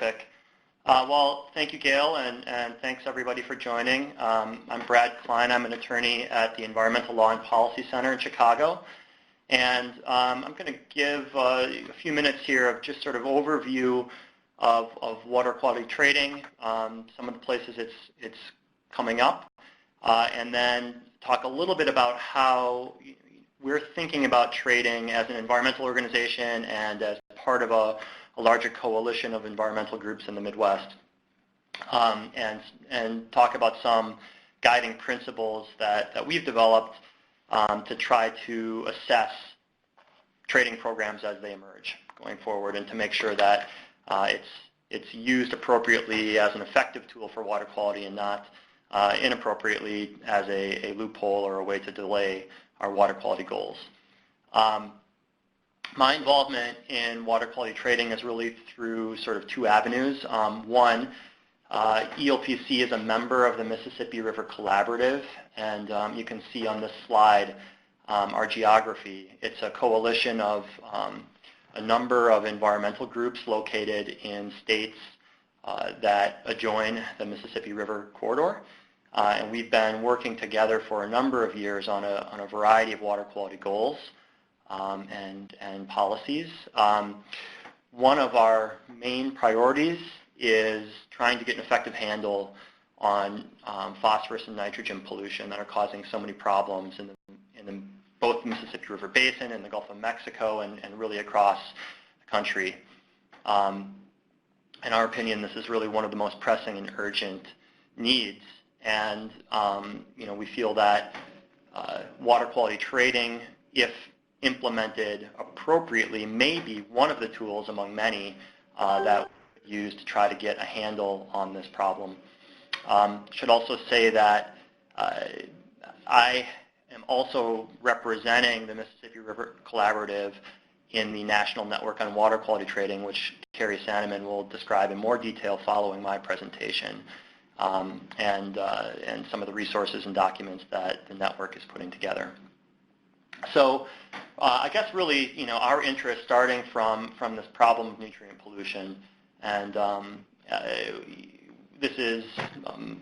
Pick. Well, thank you, Gail, and thanks everybody for joining. I'm Brad Klein. I'm an attorney at the Environmental Law and Policy Center in Chicago. And I'm going to give a few minutes here of just sort of overview of water quality trading, some of the places it's coming up, and then talk a little bit about how we're thinking about trading as an environmental organization and as part of a larger coalition of environmental groups in the Midwest, and talk about some guiding principles that we've developed to try to assess trading programs as they emerge going forward, and to make sure that it's used appropriately as an effective tool for water quality and not inappropriately as a loophole or a way to delay our water quality goals. My involvement in water quality trading is really through sort of two avenues. One, ELPC is a member of the Mississippi River Collaborative, and you can see on this slide our geography. It's a coalition of a number of environmental groups located in states that adjoin the Mississippi River corridor. And we've been working together for a number of years on a variety of water quality goals and policies. One of our main priorities is trying to get an effective handle on phosphorus and nitrogen pollution that are causing so many problems in both the Mississippi River Basin and the Gulf of Mexico and really across the country. In our opinion, this is really one of the most pressing and urgent needs. And we feel that water quality trading, if implemented appropriately, may be one of the tools among many that we use to try to get a handle on this problem. Should also say that I am also representing the Mississippi River Collaborative in the National Network on Water Quality Trading, which Carrie Sandeman will describe in more detail following my presentation, and some of the resources and documents that the network is putting together. So I guess really, our interest starting from this problem of nutrient pollution, and this is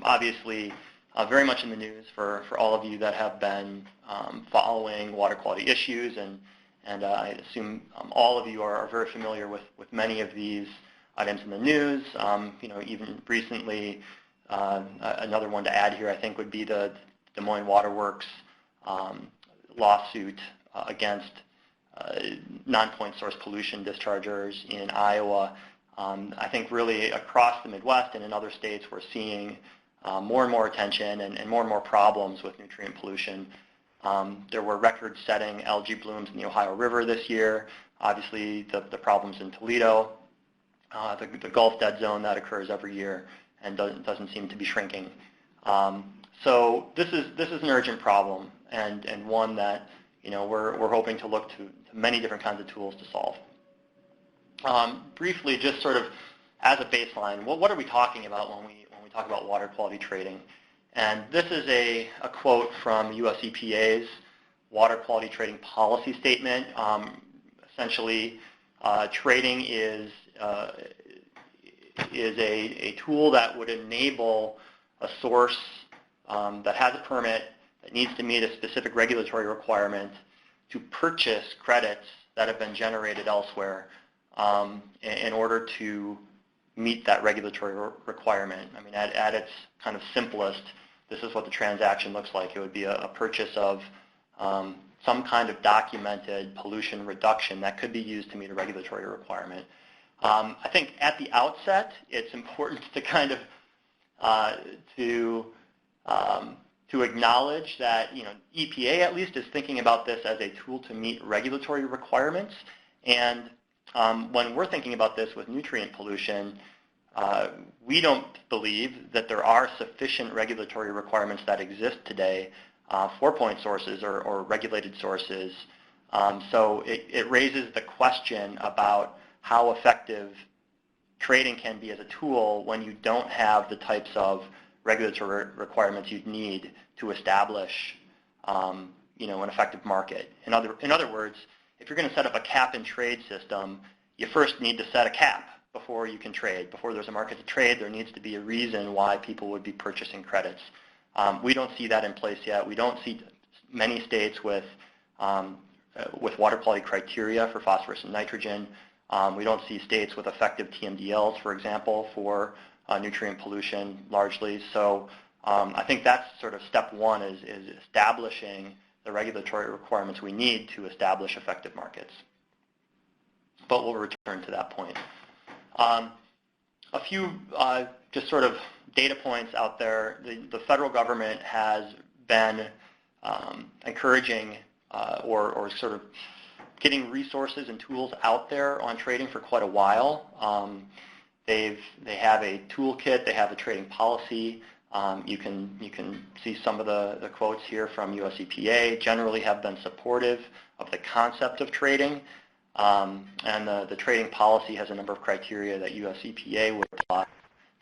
obviously very much in the news for all of you that have been following water quality issues, and I assume all of you are very familiar with many of these items in the news. Even recently, another one to add here, I think, would be the Des Moines Water Works lawsuit against non-point source pollution dischargers in Iowa. I think really across the Midwest and in other states, we're seeing more and more attention and more problems with nutrient pollution. There were record-setting algae blooms in the Ohio River this year. Obviously, the problems in Toledo, the Gulf dead zone that occurs every year and doesn't seem to be shrinking. So this is an urgent problem, and one that we're hoping to look to many different kinds of tools to solve. Briefly, just sort of as a baseline, what are we talking about when we talk about water quality trading? And this is a quote from US EPA's Water Quality Trading Policy Statement. Essentially, trading is a tool that would enable a source that has a permit that needs to meet a specific regulatory requirement to purchase credits that have been generated elsewhere in order to meet that regulatory requirement. I mean, at its kind of simplest, this is what the transaction looks like. It would be a purchase of some kind of documented pollution reduction that could be used to meet a regulatory requirement. I think at the outset, it's important to kind of to acknowledge that EPA at least is thinking about this as a tool to meet regulatory requirements. And when we're thinking about this with nutrient pollution, we don't believe that there are sufficient regulatory requirements that exist today for point sources or regulated sources. So it raises the question about how effective trading can be as a tool when you don't have the types of regulatory requirements you'd need to establish an effective market. In other words, if you're going to set up a cap and trade system, you first need to set a cap, before you can trade. Before there's a market to trade, there needs to be a reason why people would be purchasing credits. We don't see that in place yet. We don't see many states with water quality criteria for phosphorus and nitrogen. We don't see states with effective TMDLs, for example, for nutrient pollution largely. So I think that's sort of step one is establishing the regulatory requirements we need to establish effective markets. But we'll return to that point. A few just sort of data points out there. The federal government has been encouraging or sort of getting resources and tools out there on trading for quite a while. They have a toolkit. They have a trading policy. You can see some of the quotes here from US EPA. Generally have been supportive of the concept of trading. And the trading policy has a number of criteria that US EPA would apply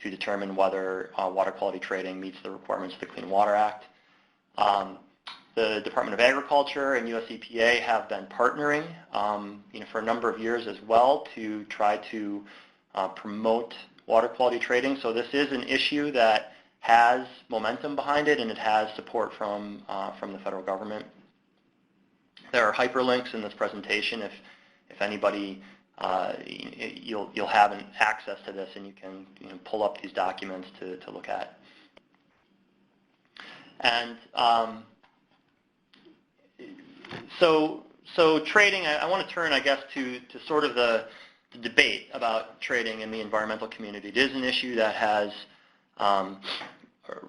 to determine whether water quality trading meets the requirements of the Clean Water Act. The Department of Agriculture and US EPA have been partnering for a number of years as well to try to promote water quality trading. So this is an issue that has momentum behind it, and it has support from the federal government. There are hyperlinks in this presentation. If anybody, you'll have an access to this, and you can pull up these documents to look at. And so trading, I want to turn, I guess, to sort of the debate about trading in the environmental community. It is an issue that has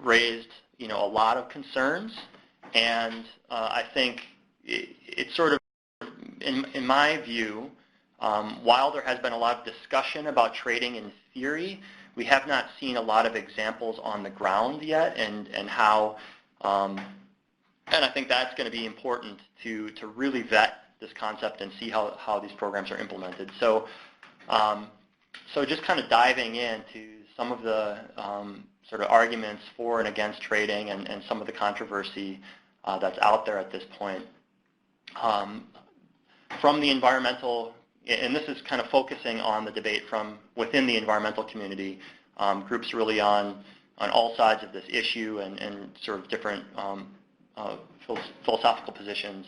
raised a lot of concerns, and I think it's sort of, in my view, while there has been a lot of discussion about trading in theory, we have not seen a lot of examples on the ground yet, and how, and I think that's going to be important to really vet this concept and see how these programs are implemented. So, so just kind of diving into some of the sort of arguments for and against trading and some of the controversy that's out there at this point. From the environmental, and this is kind of focusing on the debate from within the environmental community, groups really on all sides of this issue and sort of different philosophical positions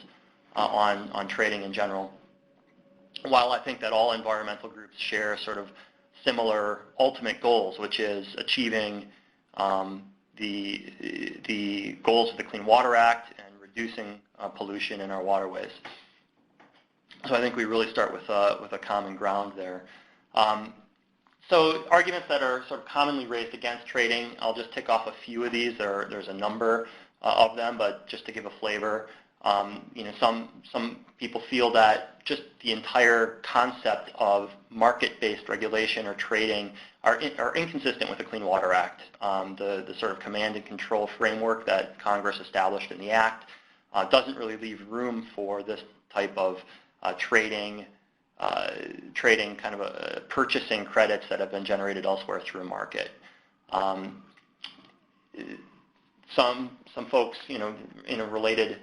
on trading in general. While I think that all environmental groups share sort of similar ultimate goals, which is achieving the goals of the Clean Water Act and reducing pollution in our waterways. So I think we really start with a common ground there. So arguments that are sort of commonly raised against trading, I'll just tick off a few of these. There's a number of them, but just to give a flavor, some people feel that just the entire concept of market-based regulation or trading are inconsistent with the Clean Water Act. The sort of command and control framework that Congress established in the Act doesn't really leave room for this type of trading kind of purchasing credits that have been generated elsewhere through a market. Some folks, in a related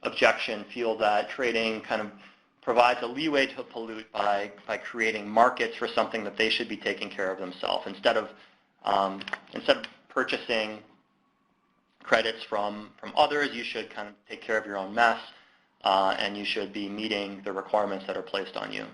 objection, feel that trading kind of provides a leeway to pollute by creating markets for something that they should be taking care of themselves. Instead of purchasing credits from others, you should kind of take care of your own mess, and you should be meeting the requirements that are placed on you.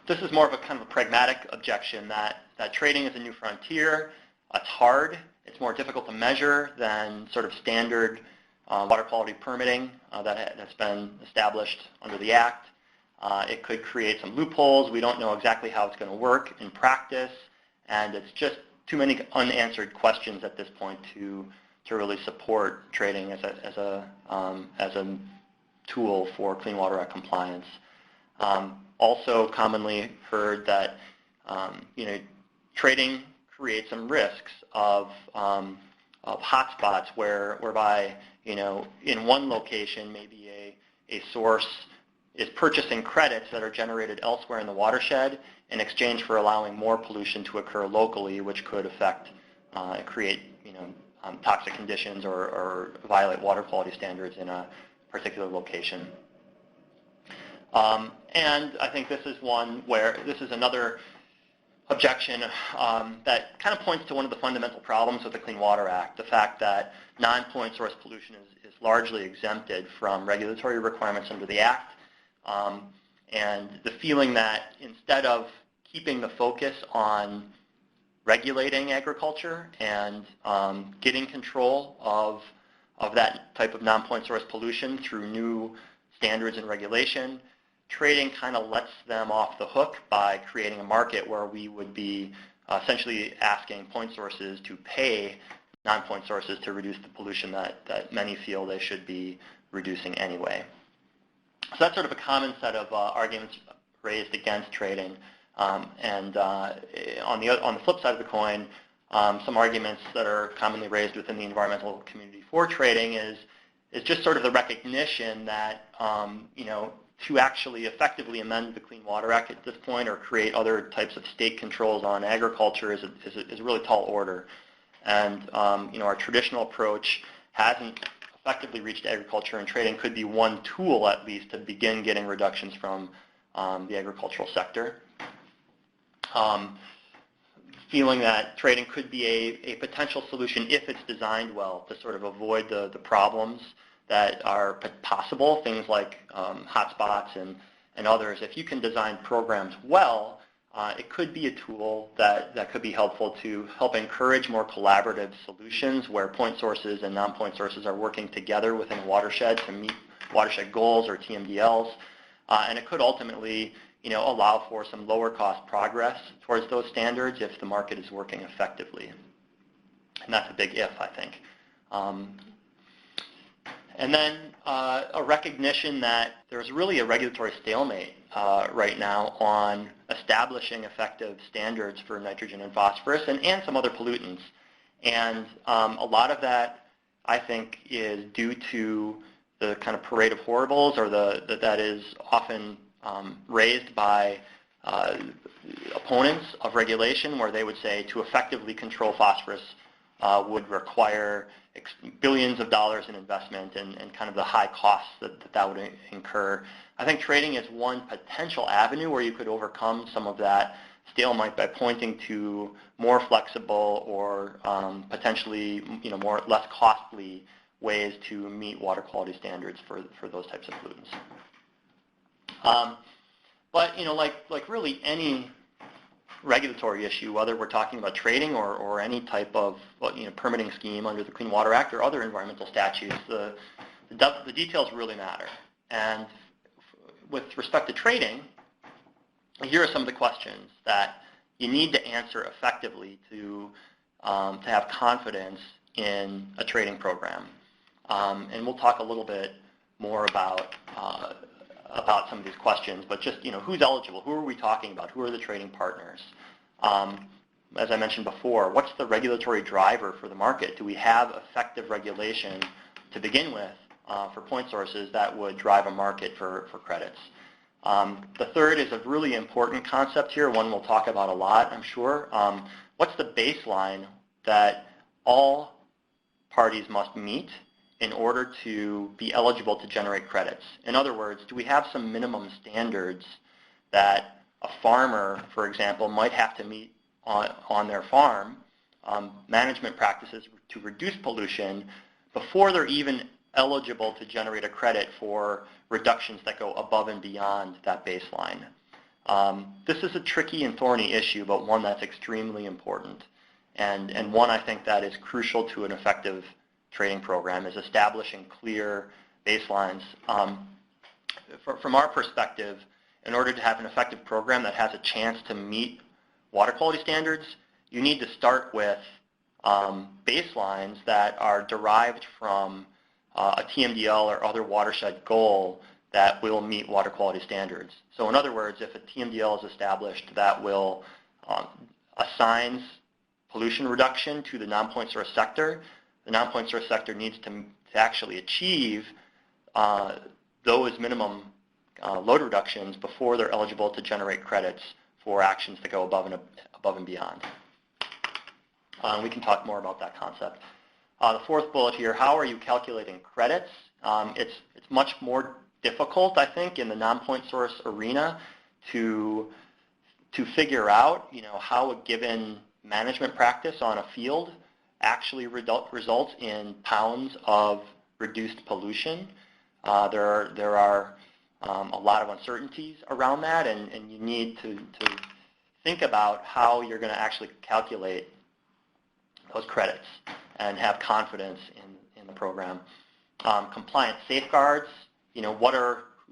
This is more of a kind of a pragmatic objection that trading is a new frontier. It's hard. It's more difficult to measure than sort of standard water quality permitting that's been established under the Act. It could create some loopholes. We don't know exactly how it's going to work in practice, and it's just too many unanswered questions at this point to really support trading as a tool for Clean Water Act compliance. Also commonly heard that trading creates some risks of hotspots whereby in one location maybe a source is purchasing credits that are generated elsewhere in the watershed in exchange for allowing more pollution to occur locally, which could affect create toxic conditions or violate water quality standards in a particular location. And I think this is one where this is another objection that kind of points to one of the fundamental problems with the Clean Water Act, the fact that non-point source pollution is largely exempted from regulatory requirements under the Act, and the feeling that instead of keeping the focus on regulating agriculture and getting control of that type of non-point source pollution through new standards and regulation, trading kind of lets them off the hook by creating a market where we would be essentially asking point sources to pay non-point sources to reduce the pollution that many feel they should be reducing anyway. So that's sort of a common set of arguments raised against trading. And on the flip side of the coin, some arguments that are commonly raised within the environmental community for trading is just sort of the recognition that to actually effectively amend the Clean Water Act at this point or create other types of state controls on agriculture is a really tall order. And our traditional approach hasn't effectively reached agriculture, and trading could be one tool at least to begin getting reductions from the agricultural sector. Feeling that trading could be a potential solution if it's designed well to sort of avoid the problems that are possible, things like hotspots and others. If you can design programs well, it could be a tool that could be helpful to help encourage more collaborative solutions where point sources and non-point sources are working together within a watershed to meet watershed goals or TMDLs. And it could ultimately allow for some lower cost progress towards those standards if the market is working effectively. And that's a big if, I think. And then a recognition that there's really a regulatory stalemate right now on establishing effective standards for nitrogen and phosphorus and some other pollutants. And a lot of that, I think, is due to the kind of parade of horribles, or that is often raised by opponents of regulation, where they would say to effectively control phosphorus would require billions of dollars in investment and kind of the high costs that would incur. I think trading is one potential avenue where you could overcome some of that stalemate by pointing to more flexible or potentially less costly ways to meet water quality standards for those types of pollutants. But like really any regulatory issue, whether we're talking about trading or any type of permitting scheme under the Clean Water Act or other environmental statutes, the details really matter. And with respect to trading, here are some of the questions that you need to answer effectively to have confidence in a trading program. And we'll talk a little bit more about some of these questions, but just who's eligible? Who are we talking about? Who are the trading partners? As I mentioned before, what's the regulatory driver for the market? Do we have effective regulation to begin with for point sources that would drive a market for credits? The third is a really important concept here, one we'll talk about a lot, I'm sure. What's the baseline that all parties must meet in order to be eligible to generate credits? In other words, do we have some minimum standards that a farmer, for example, might have to meet on their farm, management practices to reduce pollution before they're even eligible to generate a credit for reductions that go above and beyond that baseline? This is a tricky and thorny issue, but one that's extremely important, and one I think that is crucial to an effective trading program, is establishing clear baselines. From our perspective, in order to have an effective program that has a chance to meet water quality standards, you need to start with baselines that are derived from a TMDL or other watershed goal that will meet water quality standards. So in other words, if a TMDL is established that will assigns pollution reduction to the non-point source sector, the non-point source sector needs to actually achieve those minimum load reductions before they're eligible to generate credits for actions that go above and beyond. We can talk more about that concept. The fourth bullet here, how are you calculating credits? It's much more difficult, I think, in the non-point source arena to figure out, how a given management practice on a field actually results in pounds of reduced pollution. There are a lot of uncertainties around that, and you need to think about how you're going to actually calculate those credits and have confidence in the program. Compliance safeguards,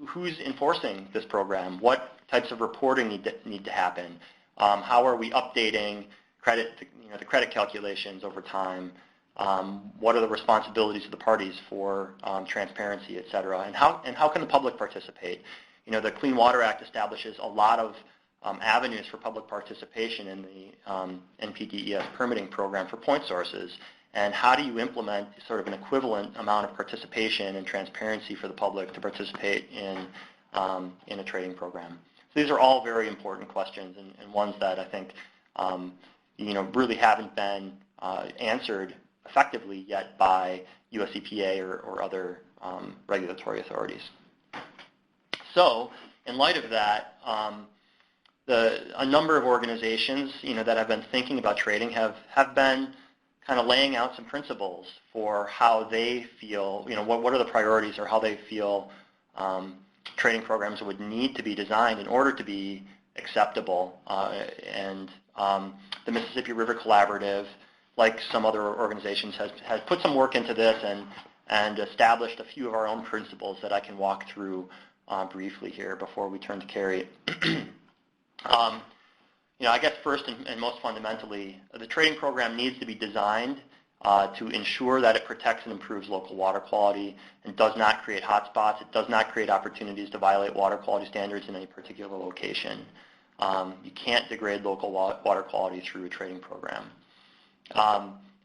who's enforcing this program? What types of reporting need to happen? How are we updating the credit calculations over time? What are the responsibilities of the parties for transparency, et cetera? And how can the public participate? The Clean Water Act establishes a lot of avenues for public participation in the NPDES permitting program for point sources. And how do you implement sort of an equivalent amount of participation and transparency for the public to participate in a trading program? So these are all very important questions and ones that I think really haven't been answered effectively yet by US EPA or other regulatory authorities. So in light of that, a number of organizations that have been thinking about trading have been kind of laying out some principles for how they feel, what are the priorities or how they feel trading programs would need to be designed in order to be acceptable. The Mississippi River Collaborative, like some other organizations, has put some work into this and established a few of our own principles that I can walk through briefly here before we turn to Carrie. I guess first and most fundamentally, the trading program needs to be designed to ensure that it protects and improves local water quality and does not create hotspots. It does not create opportunities to violate water quality standards in any particular location. You can't degrade local water quality through a trading program.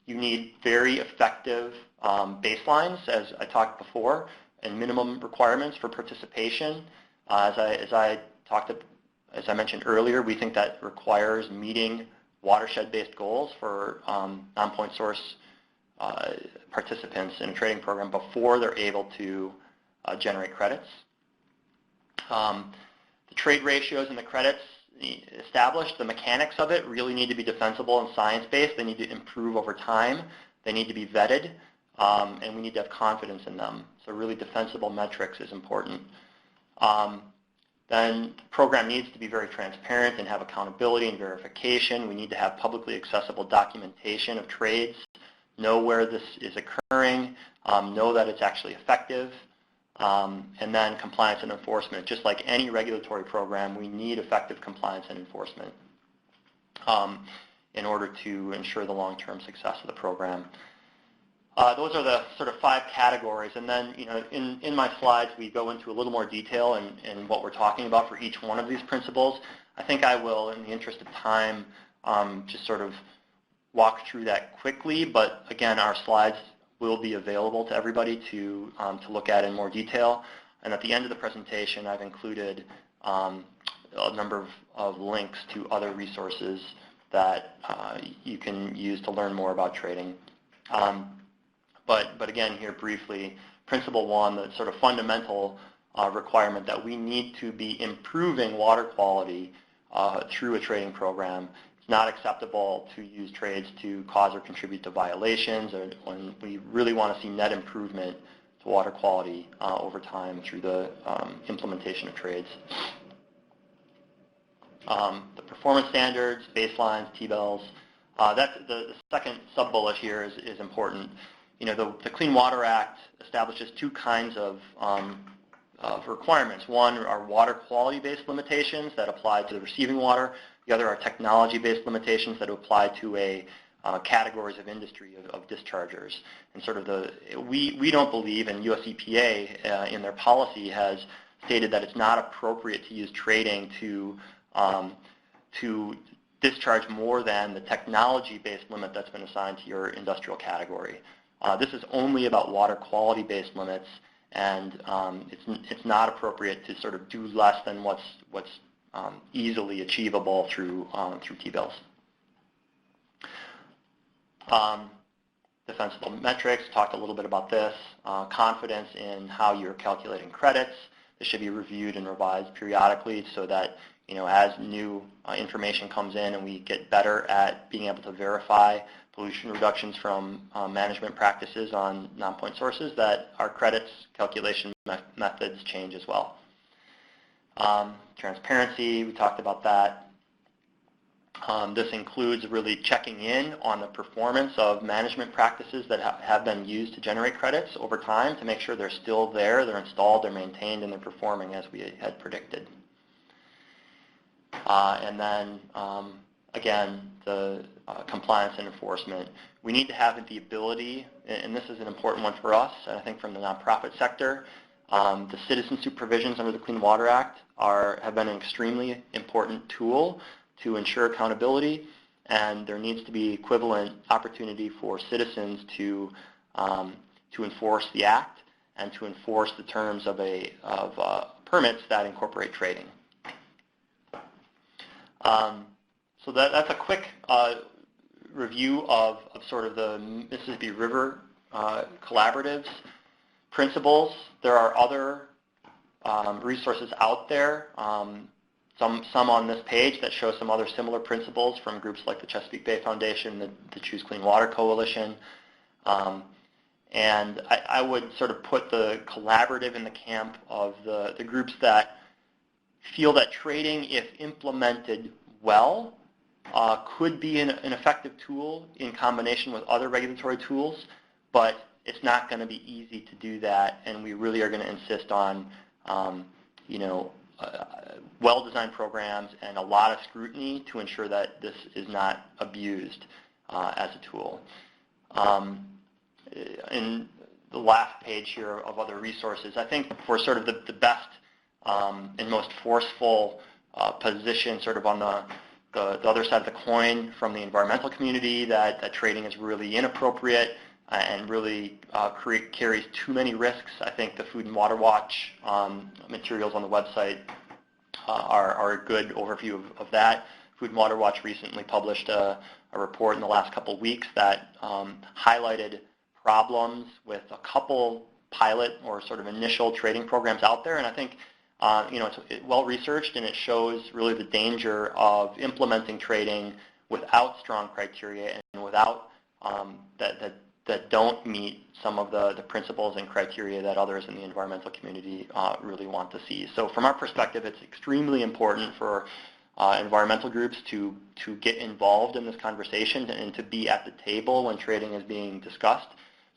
You need very effective baselines, as I talked before, and minimum requirements for participation. As I mentioned earlier, we think that requires meeting watershed-based goals for non-point source participants in a trading program before they're able to generate credits. The trade ratios and the credits established, the mechanics of it really need to be defensible and science-based. They need to improve over time. They need to be vetted, and we need to have confidence in them. So really defensible metrics is important. Then the program needs to be very transparent and have accountability and verification. We need to have publicly accessible documentation of trades, know where this is occurring, know that it's actually effective, and then compliance and enforcement. Just like any regulatory program, we need effective compliance and enforcement in order to ensure the long-term success of the program. Those are the sort of 5 categories, and then in my slides we go into a little more detail in what we're talking about for each one of these principles. I think I will, in the interest of time, just sort of walk through that quickly, but again, our slides will be available to everybody to look at in more detail. And at the end of the presentation, I've included a number of links to other resources that you can use to learn more about trading. But again, here briefly, Principle 1, the sort of fundamental requirement that we need to be improving water quality through a trading program. It's not acceptable to use trades to cause or contribute to violations, or when we really want to see net improvement to water quality over time through the implementation of trades. The performance standards, baselines, T-bills, the second sub-bullet here is important. The Clean Water Act establishes 2 kinds of requirements. One are water quality-based limitations that apply to the receiving water. The other are technology-based limitations that apply to categories of industry of dischargers. And sort of we don't believe, and US EPA in their policy has stated that it's not appropriate to use trading to discharge more than the technology-based limit that's been assigned to your industrial category. This is only about water quality-based limits, and it's not appropriate to sort of do less than what's easily achievable through T-bills. Defensible metrics, talked a little bit about this. Confidence in how you're calculating credits. this should be reviewed and revised periodically so that, as new information comes in and we get better at being able to verify pollution reductions from management practices on non-point sources, that our credits calculation methods change as well. Transparency, we talked about that. This includes really checking in on the performance of management practices that have been used to generate credits over time to make sure they're still there, they're installed, they're maintained, and they're performing as we had predicted. And then, again, the compliance and enforcement. We need to have the ability, and this is an important one for us, I think from the nonprofit sector, the citizen supervisions under the Clean Water Act have been an extremely important tool to ensure accountability, and there needs to be equivalent opportunity for citizens to enforce the act and to enforce the terms of permits that incorporate trading. So that's a quick review of sort of the Mississippi River Collaborative's principles. There are other resources out there, some on this page that show some other similar principles from groups like the Chesapeake Bay Foundation, the Choose Clean Water Coalition. And I would sort of put the collaborative in the camp of the groups that feel that trading, if implemented well, could be an effective tool in combination with other regulatory tools, but it's not going to be easy to do that, and we really are going to insist on, well-designed programs and a lot of scrutiny to ensure that this is not abused as a tool. In the last page here of other resources, I think for sort of the best and most forceful position sort of on the other side of the coin from the environmental community that trading is really inappropriate and really carries too many risks. I think the Food and Water Watch materials on the website are a good overview of that. Food and Water Watch recently published a report in the last couple of weeks that highlighted problems with a couple pilot or sort of initial trading programs out there, and I think it's well researched, and it shows really the danger of implementing trading without strong criteria and without that don't meet some of the principles and criteria that others in the environmental community really want to see. So from our perspective, it's extremely important for environmental groups to get involved in this conversation and to be at the table when trading is being discussed,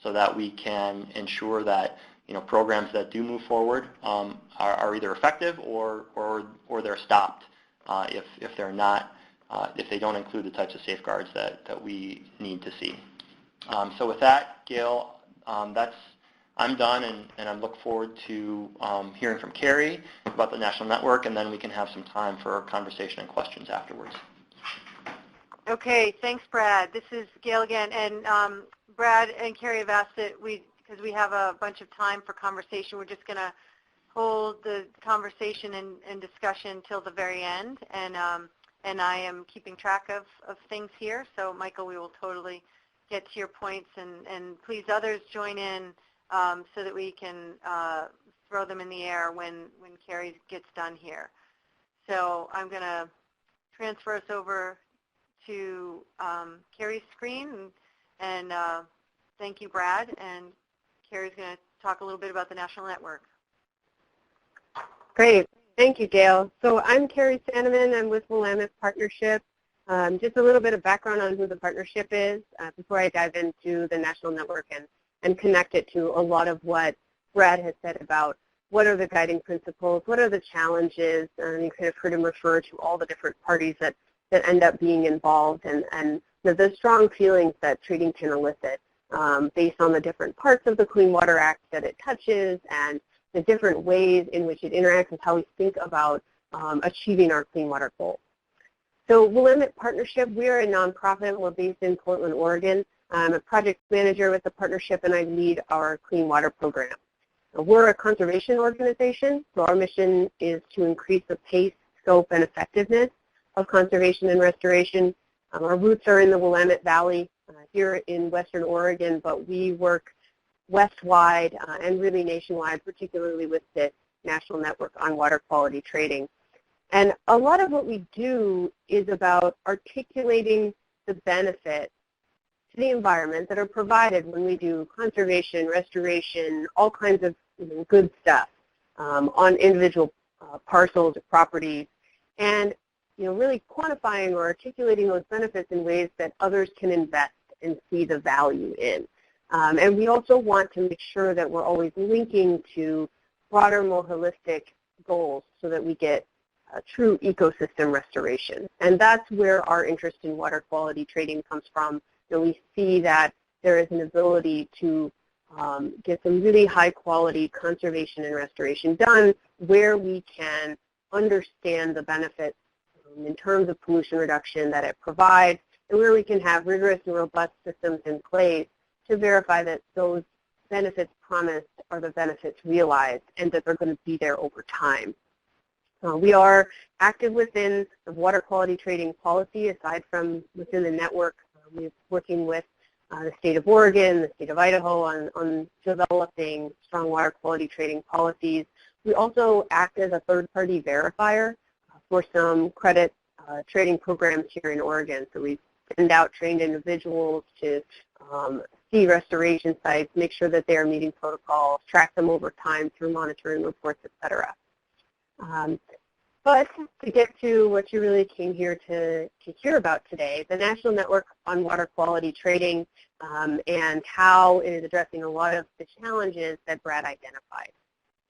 so that we can ensure that programs that do move forward are either effective or they're stopped if they're not if they don't include the types of safeguards that we need to see. So with that, Gail, I'm done, and I look forward to hearing from Carrie about the National Network, and then we can have some time for conversation and questions afterwards. Okay, thanks, Brad. This is Gail again, and Brad and Carrie have asked that because we have a bunch of time for conversation, we're just going to hold the conversation and discussion till the very end, and I am keeping track of things here. So, Michael, we will totally get to your points, and please others join in so that we can throw them in the air when Carrie gets done here. So I'm going to transfer us over to Carrie's screen, and thank you, Brad, and Carrie's going to talk a little bit about the National Network. Great. Thank you, Gail. So I'm Carrie Sandeman. I'm with Willamette Partnership. Just a little bit of background on who the partnership is before I dive into the National Network and connect it to a lot of what Brad has said about what are the guiding principles, what are the challenges, and you kind of heard him refer to all the different parties that end up being involved, and the strong feelings that trading can elicit based on the different parts of the Clean Water Act that it touches and the different ways in which it interacts with how we think about achieving our clean water goals. So Willamette Partnership, we are a nonprofit. We're based in Portland, Oregon. I'm a project manager with the partnership, and I lead our clean water program. We're a conservation organization, so our mission is to increase the pace, scope, and effectiveness of conservation and restoration. Our roots are in the Willamette Valley here in Western Oregon, but we work west-wide and really nationwide, particularly with the National Network on Water Quality Trading. And a lot of what we do is about articulating the benefits to the environment that are provided when we do conservation, restoration, all kinds of good stuff on individual parcels or properties, and really quantifying or articulating those benefits in ways that others can invest and see the value in. And we also want to make sure that we're always linking to broader, more holistic goals so that we get true ecosystem restoration. And that's where our interest in water quality trading comes from. We see that there is an ability to get some really high quality conservation and restoration done where we can understand the benefits in terms of pollution reduction that it provides, and where we can have rigorous and robust systems in place to verify that those benefits promised are the benefits realized and that they're going to be there over time. We are active within the water quality trading policy. Aside from within the network, we're working with the state of Oregon, the state of Idaho on developing strong water quality trading policies. We also act as a third-party verifier for some credit trading programs here in Oregon. So we send out trained individuals to see restoration sites, make sure that they are meeting protocols, track them over time through monitoring reports, et cetera. But to get to what you really came here to hear about today, the National Network on Water Quality Trading and how it is addressing a lot of the challenges that Brad identified.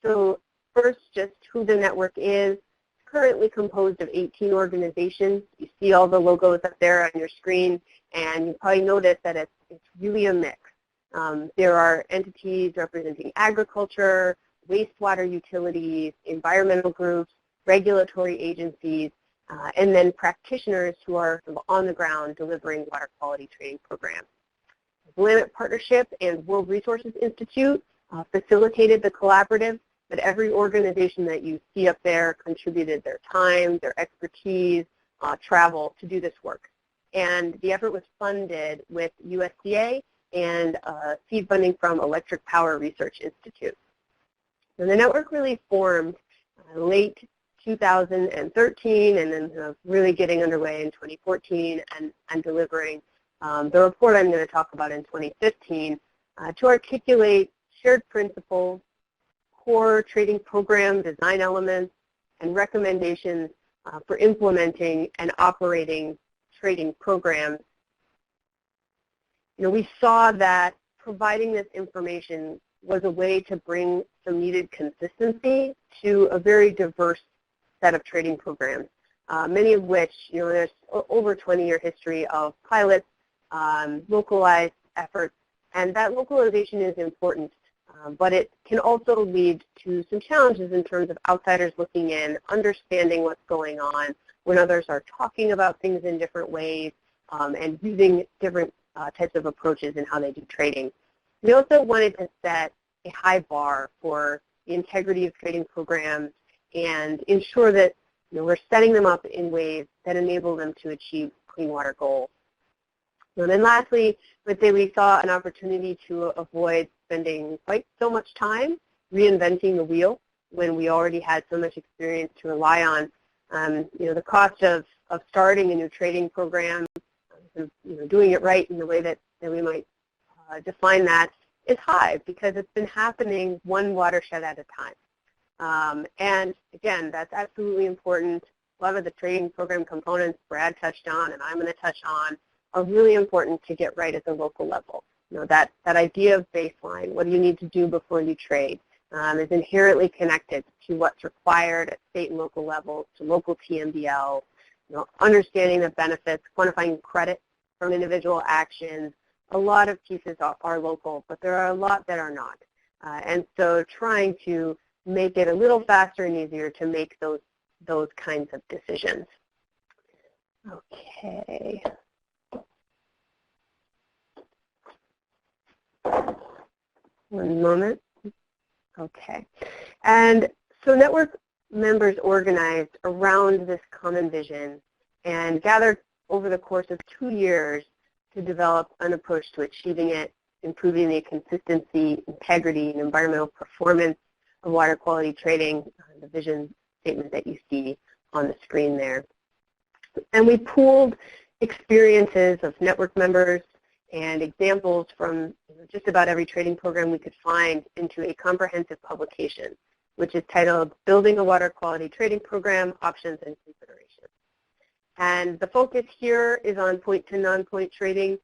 So first, just who the network is. Currently composed of 18 organizations. You see all the logos up there on your screen, and you probably noticed that it's really a mix. There are entities representing agriculture, wastewater utilities, environmental groups, regulatory agencies, and then practitioners who are sort of on the ground delivering water quality trading programs. The Willamette Partnership and World Resources Institute facilitated the collaborative, but every organization that you see up there contributed their time, their expertise, travel to do this work. And the effort was funded with USDA and seed funding from Electric Power Research Institute. So the network really formed late 2013 and then really getting underway in 2014 and delivering the report I'm going to talk about in 2015 to articulate shared principles, core trading program design elements, and recommendations for implementing and operating trading programs. We saw that providing this information was a way to bring some needed consistency to a very diverse set of trading programs, many of which, there's over 20-year history of pilots, localized efforts, and that localization is important. But it can also lead to some challenges in terms of outsiders looking in, understanding what's going on when others are talking about things in different ways and using different types of approaches in how they do trading. We also wanted to set a high bar for the integrity of trading programs and ensure that we're setting them up in ways that enable them to achieve clean water goals. And then lastly, I would say we saw an opportunity to avoid spending quite so much time reinventing the wheel when we already had so much experience to rely on. The cost of starting a new trading program, doing it right in the way that we might define that is high because it's been happening one watershed at a time. And again, that's absolutely important. A lot of the trading program components Brad touched on and I'm going to touch on are really important to get right at the local level. That idea of baseline, what do you need to do before you trade, is inherently connected to what's required at state and local levels, to local TMDL, understanding the benefits, quantifying credit from individual actions. A lot of pieces are local, but there are a lot that are not. And so trying to make it a little faster and easier to make those kinds of decisions. Okay. One moment. Okay. And so network members organized around this common vision and gathered over the course of 2 years to develop an approach to achieving it, improving the consistency, integrity, and environmental performance of water quality trading, the vision statement that you see on the screen there. And we pooled experiences of network members and examples from just about every trading program we could find into a comprehensive publication, which is titled Building a Water Quality Trading Program, Options and Considerations. And the focus here is on point to non-point trading.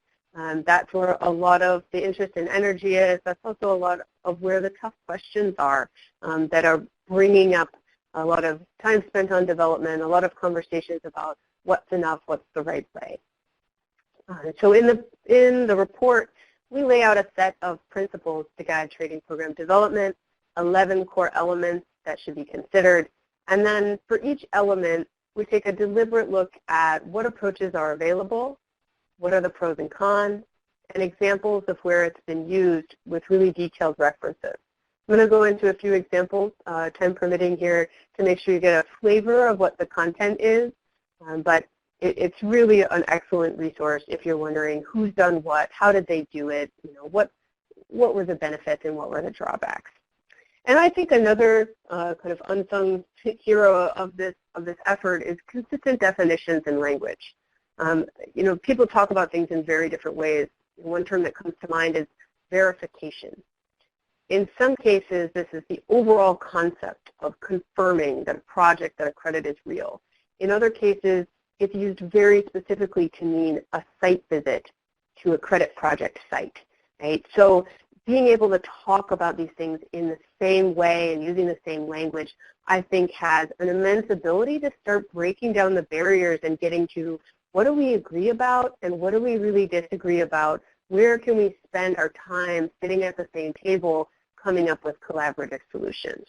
That's where a lot of the interest in energy is. That's also a lot of where the tough questions are that are bringing up a lot of time spent on development, a lot of conversations about what's enough, what's the right way. So in the report, we lay out a set of principles to guide trading program development, 11 core elements that should be considered, and then for each element, we take a deliberate look at what approaches are available, what are the pros and cons, and examples of where it's been used with really detailed references. I'm going to go into a few examples, time permitting here, to make sure you get a flavor of what the content is, but it's really an excellent resource if you're wondering who's done what, how did they do it, what were the benefits and what were the drawbacks. And I think another kind of unsung hero of this effort is consistent definitions and language. People talk about things in very different ways. One term that comes to mind is verification. In some cases, this is the overall concept of confirming that a project, that a credit is real. In other cases, it's used very specifically to mean a site visit to a credit project site, right? So being able to talk about these things in the same way and using the same language, I think has an immense ability to start breaking down the barriers and getting to what do we agree about and what do we really disagree about? Where can we spend our time sitting at the same table coming up with collaborative solutions?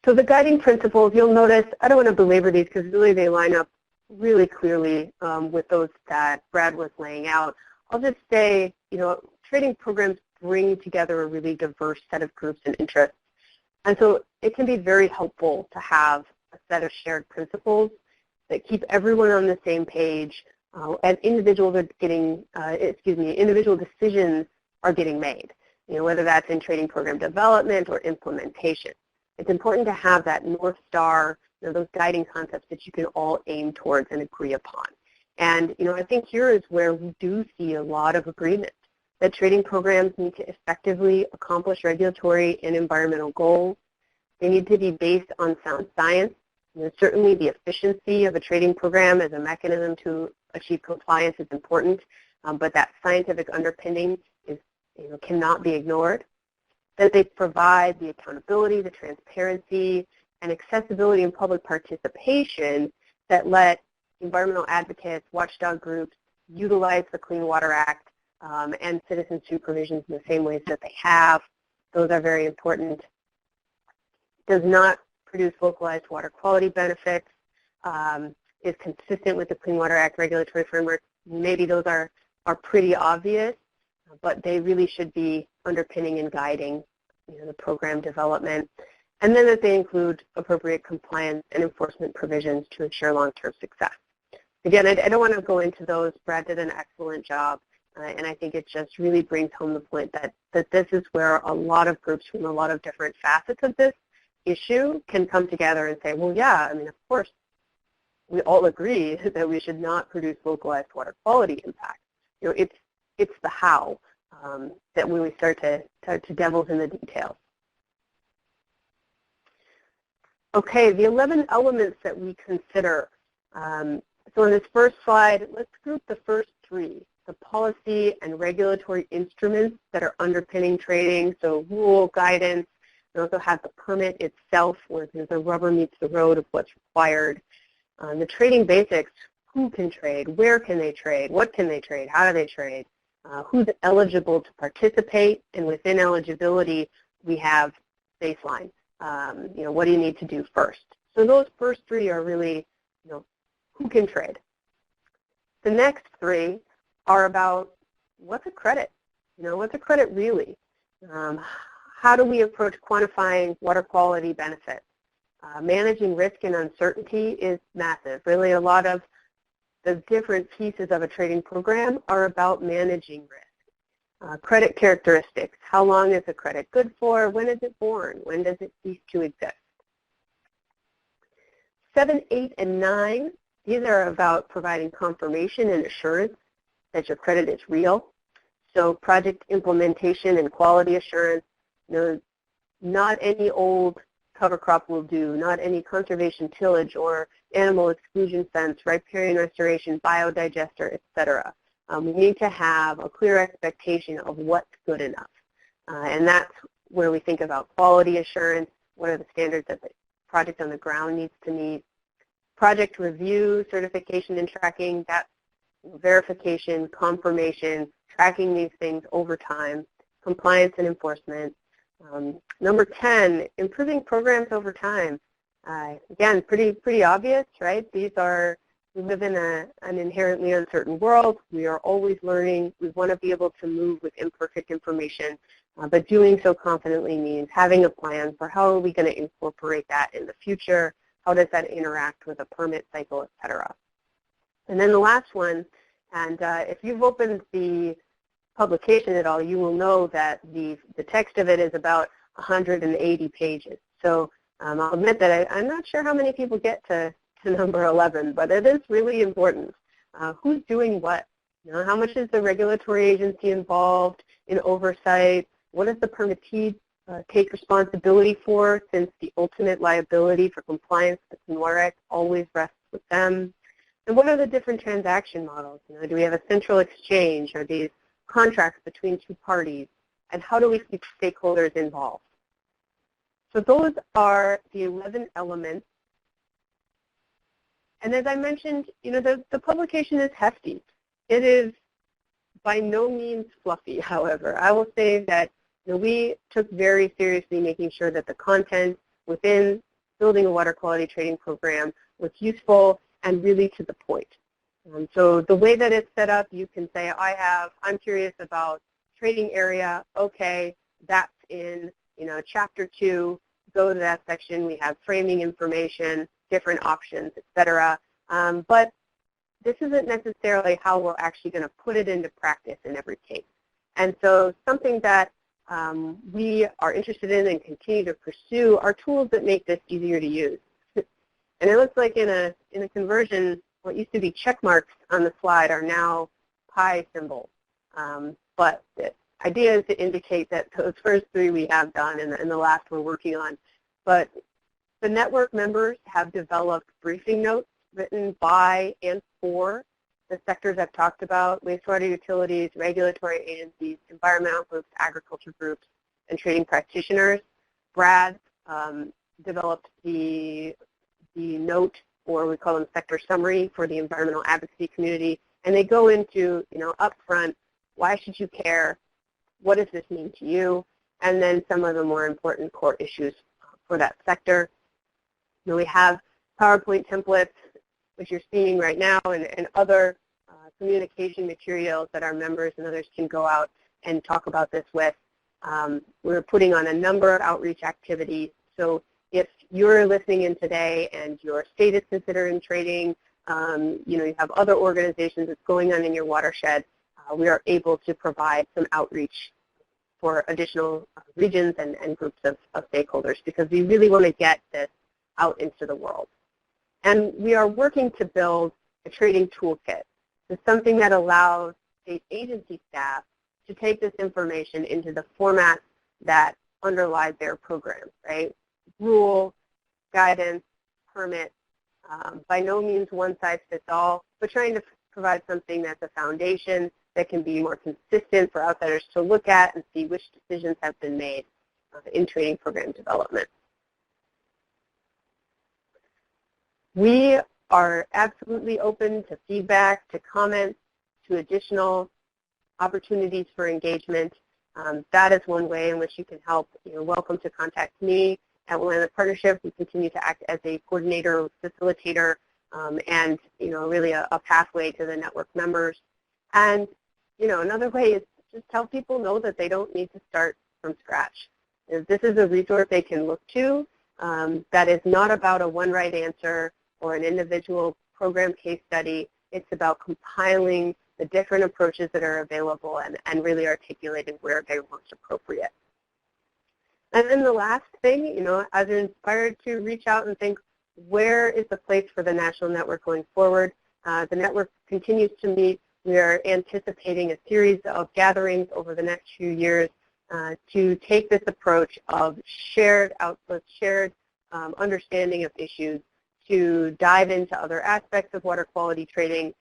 So the guiding principles, you'll notice, I don't want to belabor these because really they line up really clearly with those that Brad was laying out. I'll just say, trading programs bring together a really diverse set of groups and interests. And so it can be very helpful to have a set of shared principles that keep everyone on the same page and individual decisions are getting made, whether that's in trading program development or implementation. It's important to have that North Star, those guiding concepts that you can all aim towards and agree upon. And, I think here is where we do see a lot of agreement that trading programs need to effectively accomplish regulatory and environmental goals. They need to be based on sound science. Certainly the efficiency of a trading program as a mechanism to achieve compliance is important, but that scientific underpinning cannot be ignored. That they provide the accountability, the transparency, and accessibility and public participation that let environmental advocates, watchdog groups utilize the Clean Water Act and citizen supervisions in the same ways that they have. Those are very important. Does not produce localized water quality benefits, is consistent with the Clean Water Act regulatory framework. Maybe those are pretty obvious, but they really should be underpinning and guiding the program development. And then that they include appropriate compliance and enforcement provisions to ensure long-term success. Again, I don't want to go into those. Brad did an excellent job, and I think it just really brings home the point that this is where a lot of groups from a lot of different facets of this issue can come together and say, well, yeah, of course, we all agree that we should not produce localized water quality impact. It's the how that when we start to devils in the details. Okay, the 11 elements that we consider. So in this first slide, let's group the first three, the policy and regulatory instruments that are underpinning trading, so rule, guidance. We also have the permit itself, where the rubber meets the road of what's required. The trading basics, who can trade, where can they trade, what can they trade, how do they trade, who's eligible to participate, and within eligibility, we have baseline. What do you need to do first? So those first three are really, who can trade. The next three are about what's a credit? What's a credit really? How do we approach quantifying water quality benefits? Managing risk and uncertainty is massive. Really, a lot of the different pieces of a trading program are about managing risk. Credit characteristics. How long is a credit good for? When is it born? When does it cease to exist? 7, 8, and 9, these are about providing confirmation and assurance that your credit is real. So project implementation and quality assurance, not any old cover crop will do, not any conservation tillage or animal exclusion fence, riparian restoration, biodigester, etc. We need to have a clear expectation of what's good enough. And that's where we think about quality assurance, what are the standards that the project on the ground needs to meet. Project review, certification and tracking, that's verification, confirmation, tracking these things over time, compliance and enforcement. Number 10, improving programs over time. Again, pretty obvious, right? We live in an inherently uncertain world. We are always learning. We want to be able to move with imperfect information, but doing so confidently means having a plan for how are we going to incorporate that in the future, how does that interact with a permit cycle, et cetera. And then the last one, and if you've opened the publication at all, you will know that the text of it is about 180 pages. So I'll admit that I'm not sure how many people get to number 11, but it is really important. Who's doing what? How much is the regulatory agency involved in oversight? What does the permittee take responsibility for, since the ultimate liability for compliance with NWREC always rests with them? And what are the different transaction models? Do we have a central exchange? Are these contracts between two parties? And how do we keep stakeholders involved? So those are the 11 elements. And as I mentioned, the publication is hefty. It is by no means fluffy, however. I will say that we took very seriously making sure that the content within building a water quality trading program was useful and really to the point. So the way that it's set up, you can say, I'm curious about trading area. Okay, that's in chapter 2. Go to that section. We have framing information, different options, etc. But this isn't necessarily how we're actually going to put it into practice in every case. And so something that we are interested in and continue to pursue are tools that make this easier to use. And it looks like in a conversion, what used to be check marks on the slide are now pi symbols. But the idea is to indicate that those first 3 we have done and the last we're working on. But the network members have developed briefing notes written by and for the sectors I've talked about: wastewater utilities, regulatory agencies, environmental groups, agriculture groups, and trading practitioners. Brad developed the note, or we call them sector summary, for the environmental advocacy community. And they go into, upfront, why should you care? What does this mean to you? And then some of the more important core issues for that sector. We have PowerPoint templates, which you're seeing right now, and other communication materials that our members and others can go out and talk about this with. We're putting on a number of outreach activities. So if you're listening in today and your state is considering trading, you have other organizations that's going on in your watershed, we are able to provide some outreach for additional regions and groups of stakeholders, because we really want to get this out into the world. And we are working to build a trading toolkit. It's something that allows state agency staff to take this information into the format that underlies their programs, right? Rule, guidance, permit, by no means one size fits all, but trying to provide something that's a foundation that can be more consistent for outsiders to look at and see which decisions have been made in trading program development. We are absolutely open to feedback, to comments, to additional opportunities for engagement. That is one way in which you can help. You're welcome to contact me at Willamette Partnership. We continue to act as a coordinator, facilitator, and really a pathway to the network members. And another way is just tell people know that they don't need to start from scratch. This is a resource they can look to that is not about a one right answer or an individual program case study. It's about compiling the different approaches that are available, and really articulating where they're most appropriate. And then the last thing, as you're inspired to reach out and think, where is the place for the national network going forward? The network continues to meet. We are anticipating a series of gatherings over the next few years to take this approach of shared outputs, shared understanding of issues, to dive into other aspects of water quality trading,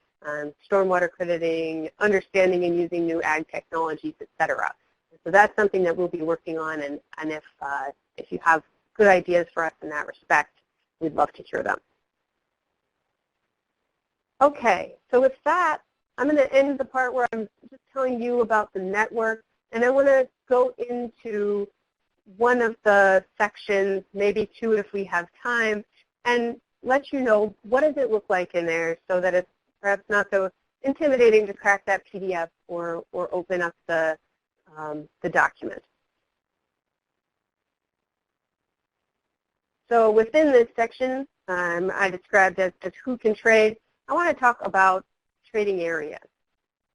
stormwater crediting, understanding and using new ag technologies, et cetera. So that's something that we'll be working on, and if you have good ideas for us in that respect, we'd love to hear them. Okay, so with that, I'm going to end the part where I'm just telling you about the network, and I want to go into one of the sections, maybe two if we have time, and let you know what does it look like in there so that it's perhaps not so intimidating to crack that PDF or open up the document. So within this section, I described as who can trade. I want to talk about trading areas.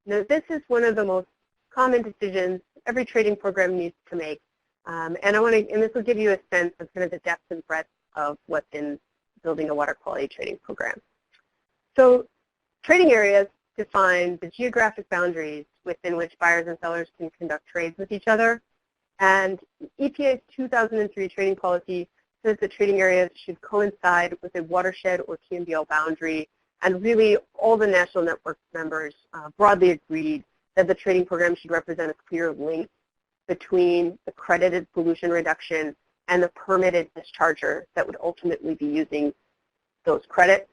Now, this is one of the most common decisions every trading program needs to make, and this will give you a sense of kind of the depth and breadth of what's in building a water quality trading program. So trading areas define the geographic boundaries within which buyers and sellers can conduct trades with each other. And EPA's 2003 trading policy says that trading areas should coincide with a watershed or TMDL boundary. And really, all the national network members broadly agreed that the trading program should represent a clear link between the credited pollution reduction and the permitted discharger that would ultimately be using those credits.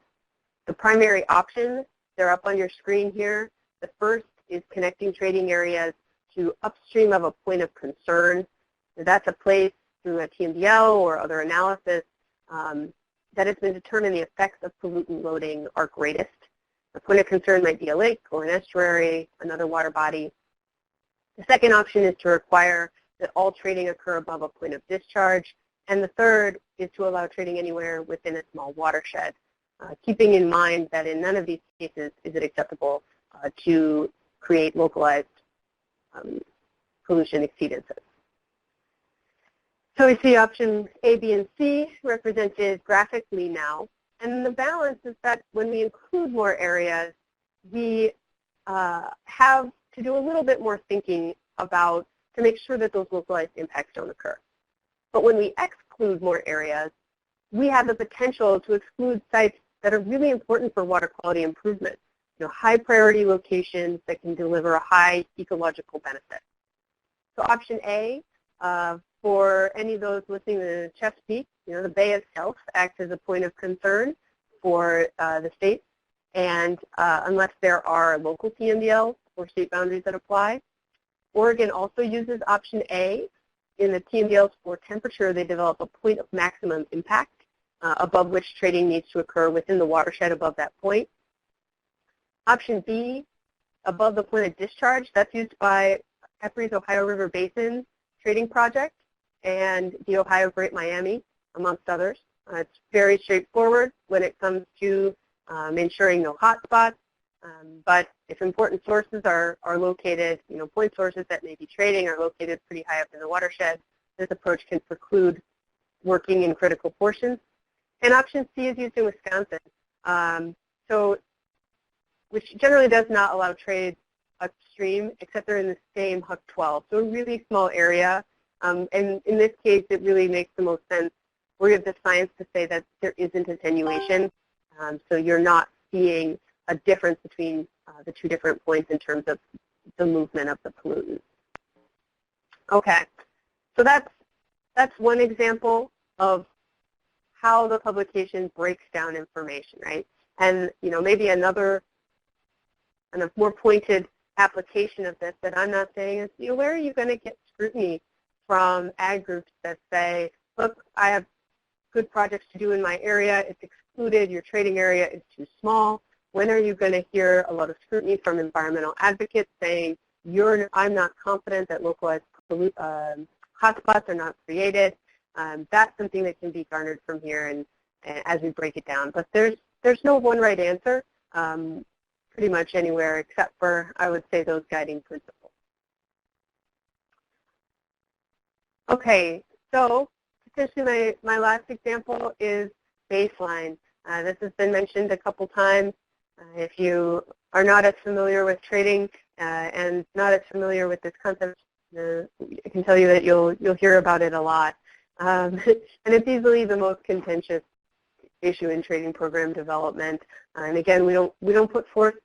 The primary options, they're up on your screen here. The first is connecting trading areas to upstream of a point of concern. That's a place through a TMDL or other analysis that has been determined the effects of pollutant loading are greatest. The point of concern might be a lake or an estuary, another water body. The second option is to require that all trading occur above a point of discharge. And the third is to allow trading anywhere within a small watershed, keeping in mind that in none of these cases is it acceptable to create localized pollution exceedances. So we see options A, B, and C represented graphically now. And the balance is that when we include more areas, we have to do a little bit more thinking about to make sure that those localized impacts don't occur. But when we exclude more areas, we have the potential to exclude sites that are really important for water quality improvement, high priority locations that can deliver a high ecological benefit. So option A, for any of those listening to Chesapeake, the bay itself acts as a point of concern for the state, and unless there are local TMDLs or state boundaries that apply. Oregon also uses option A. In the TMDLs for temperature, they develop a point of maximum impact above which trading needs to occur within the watershed above that point. Option B, above the point of discharge, that's used by EPRI's Ohio River Basin Trading Project and the Ohio Great Miami, amongst others. It's very straightforward when it comes to ensuring no hotspots, but if important sources are located, point sources that may be trading are located pretty high up in the watershed, this approach can preclude working in critical portions. And option C is used in Wisconsin, which generally does not allow trade upstream, except they're in the same Huck 12, so a really small area. And in this case, it really makes the most sense. We have the science to say that there isn't attenuation, so you're not seeing a difference between the two different points in terms of the movement of the pollutant. Okay, so that's one example of how the publication breaks down information, right? And maybe another kind of more pointed application of this that I'm not saying is, where are you going to get scrutiny from ag groups that say, look, I have good projects to do in my area, it's excluded, your trading area is too small. When are you going to hear a lot of scrutiny from environmental advocates saying, I'm not confident that localized hotspots are not created? That's something that can be garnered from here and as we break it down. But there's no one right answer. pretty much anywhere except for, I would say, those guiding principles. Okay, so essentially my last example is baseline. This has been mentioned a couple times. If you are not as familiar with trading and not as familiar with this concept, I can tell you that you'll hear about it a lot. And it's easily the most contentious issue in trading program development. And again, we don't put forth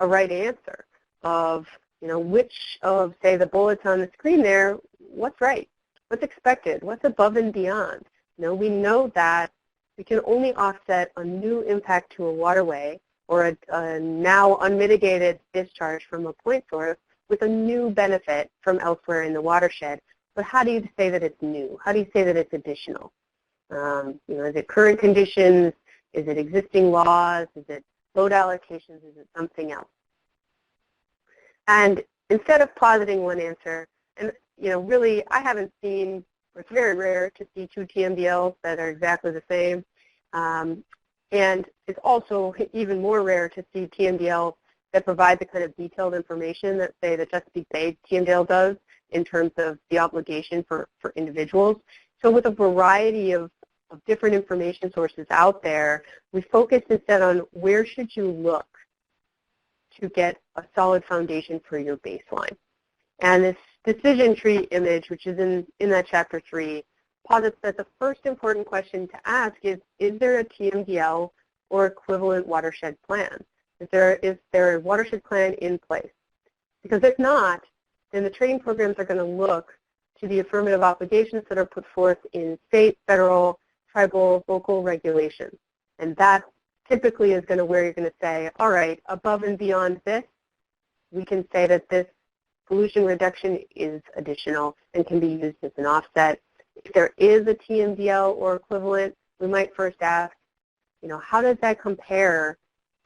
a right answer of, which of, say, the bullets on the screen there, what's right, what's expected, what's above and beyond. We know that we can only offset a new impact to a waterway or a now unmitigated discharge from a point source with a new benefit from elsewhere in the watershed. But how do you say that it's new? How do you say that it's additional? Is it current conditions? Is it existing laws? Is it load allocations? Is it something else? And instead of positing one answer, and really I haven't seen, or it's very rare to see two TMDLs that are exactly the same. And it's also even more rare to see TMDLs that provide the kind of detailed information that, say, the Chesapeake Bay TMDL does in terms of the obligation for individuals. So with a variety of different information sources out there, we focused instead on where should you look to get a solid foundation for your baseline. And this decision tree image, which is in that chapter 3, posits that the first important question to ask is there a TMDL or equivalent watershed plan? Is there a watershed plan in place? Because if not, then the training programs are going to look to the affirmative obligations that are put forth in state, federal, tribal, local regulations. And that typically is going to where you're going to say, all right, above and beyond this, we can say that this pollution reduction is additional and can be used as an offset. If there is a TMDL or equivalent, we might first ask, how does that compare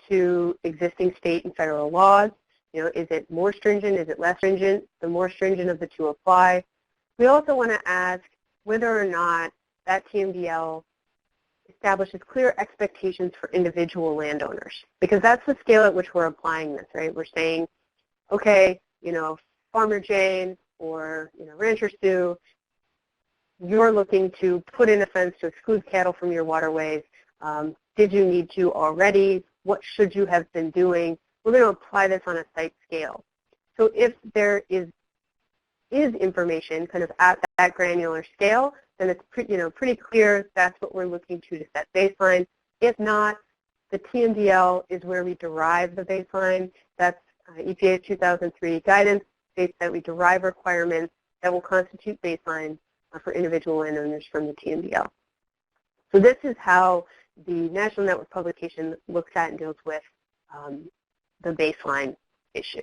to existing state and federal laws? Is it more stringent? Is it less stringent? The more stringent of the two apply. We also want to ask whether or not that TMDL establishes clear expectations for individual landowners, because that's the scale at which we're applying this, right? We're saying, okay, Farmer Jane or Rancher Sue, you're looking to put in a fence to exclude cattle from your waterways. Did you need to already? What should you have been doing? We're going to apply this on a site scale. So if there is information kind of at that granular scale, then it's pretty clear that's what we're looking to set baseline. If not, the TMDL is where we derive the baseline. That's EPA's 2003 guidance states that we derive requirements that will constitute baseline for individual landowners from the TMDL. So this is how the National Network publication looks at and deals with the baseline issue.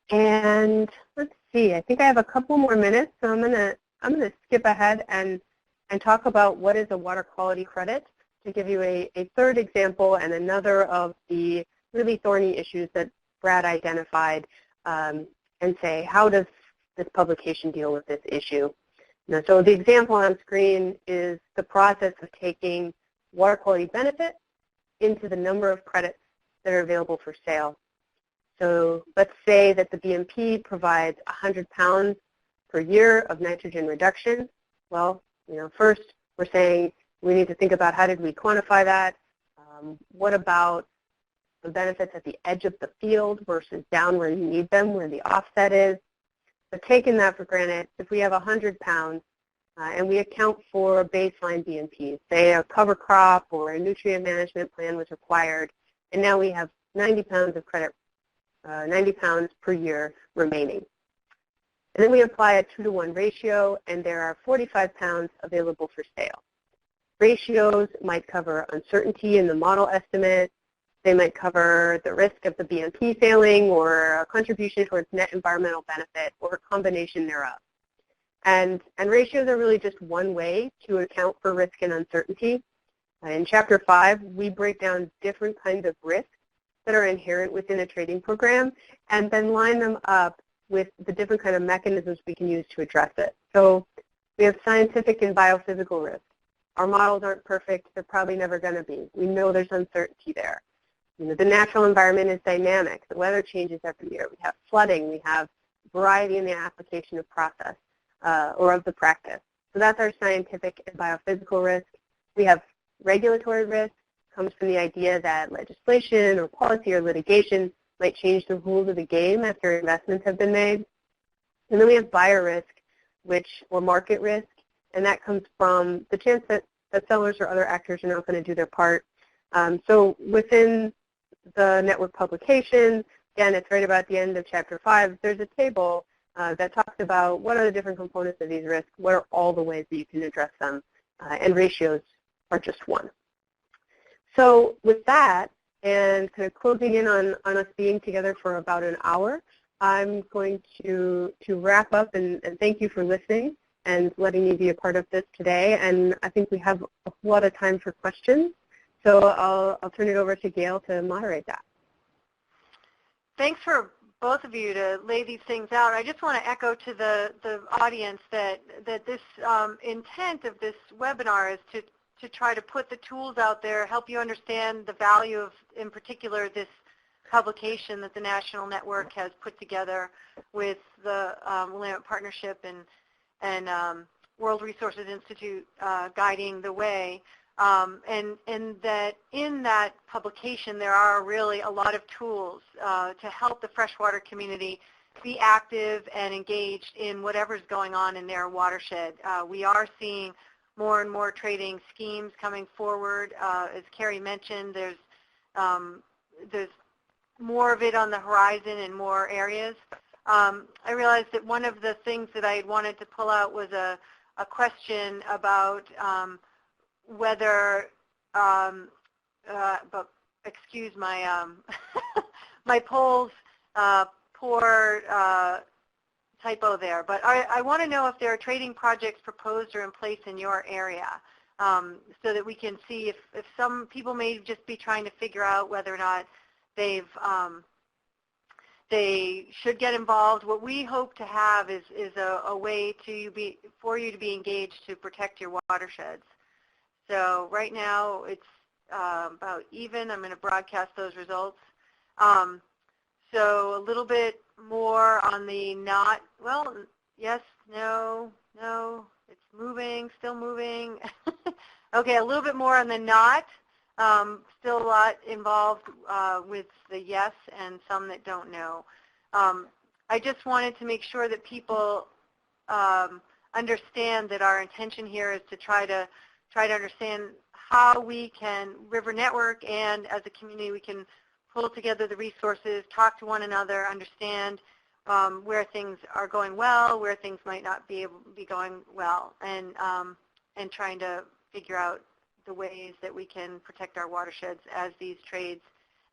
And let's see, I think I have a couple more minutes, so I'm gonna skip ahead and talk about what is a water quality credit to give you a third example and another of the really thorny issues that Brad identified, and say, how does this publication deal with this issue? So the example on screen is the process of taking water quality benefit into the number of credits that are available for sale. So let's say that the BMP provides 100 pounds per year of nitrogen reduction. Well, first we're saying we need to think about how did we quantify that? What about the benefits at the edge of the field versus down where you need them, where the offset is? But taking that for granted, if we have 100 pounds and we account for baseline BMPs, say a cover crop or a nutrient management plan was required, and now we have 90 pounds of credit, 90 pounds per year remaining. And then we apply a 2-to-1 ratio, and there are 45 pounds available for sale. Ratios might cover uncertainty in the model estimate. They might cover the risk of the BMP failing or a contribution towards net environmental benefit or a combination thereof. And ratios are really just one way to account for risk and uncertainty. In Chapter 5, we break down different kinds of risks that are inherent within a trading program and then line them up with the different kind of mechanisms we can use to address it. So we have scientific and biophysical risks. Our models aren't perfect. They're probably never going to be. We know there's uncertainty there. The natural environment is dynamic. The weather changes every year. We have flooding. We have variety in the application of process or of the practice. So that's our scientific and biophysical risk. We have regulatory risk. Comes from the idea that legislation or policy or litigation might change the rules of the game after investments have been made. And then we have buyer risk, or market risk, and that comes from the chance that sellers or other actors are not going to do their part. So within the network publication, again, it's right about the end of Chapter 5, there's a table that talks about what are the different components of these risks, what are all the ways that you can address them, and ratios are just one. So with that, and kind of closing in on us being together for about an hour, I'm going to wrap up and thank you for listening and letting me be a part of this today. And I think we have a lot of time for questions. So I'll turn it over to Gail to moderate that. Thanks for both of you to lay these things out. I just want to echo to the audience that this intent of this webinar is to try to put the tools out there, help you understand the value of, in particular, this publication that the National Network has put together with the Willamette Partnership and World Resources Institute guiding the way. And that in that publication there are really a lot of tools to help the freshwater community be active and engaged in whatever's going on in their watershed. We are seeing more and more trading schemes coming forward. As Carrie mentioned, there's more of it on the horizon in more areas. I realized that one of the things that I wanted to pull out was a question about whether, but excuse my my polls poor typo there, but I want to know if there are trading projects proposed or in place in your area, so that we can see if some people may just be trying to figure out whether or not they should get involved. What we hope to have is a way for you to be engaged to protect your watersheds. So right now it's about even. I'm going to broadcast those results. So a little bit more on the not, well, yes, no, it's moving, still moving. Okay, a little bit more on the not. Still a lot involved with the yes and some that don't know. I just wanted to make sure that people understand that our intention here is to try to understand how we can, River Network and as a community, we can pull together the resources, talk to one another, understand where things are going well, where things might not be able to be going well, and trying to figure out the ways that we can protect our watersheds as these trades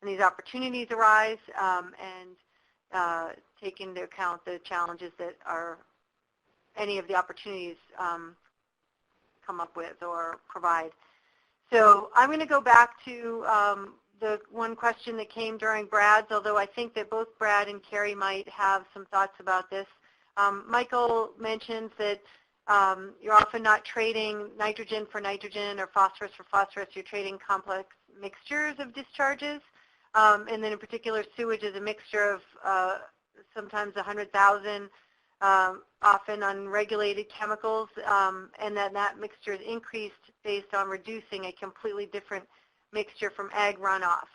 and these opportunities arise, and take into account the challenges that any of the opportunities come up with or provide. So I'm going to go back to the one question that came during Brad's, although I think that both Brad and Carrie might have some thoughts about this. Michael mentions that you're often not trading nitrogen for nitrogen or phosphorus for phosphorus. You're trading complex mixtures of discharges. And then in particular, sewage is a mixture of sometimes 100,000 often unregulated chemicals, and then that mixture is increased based on reducing a completely different mixture from ag runoff.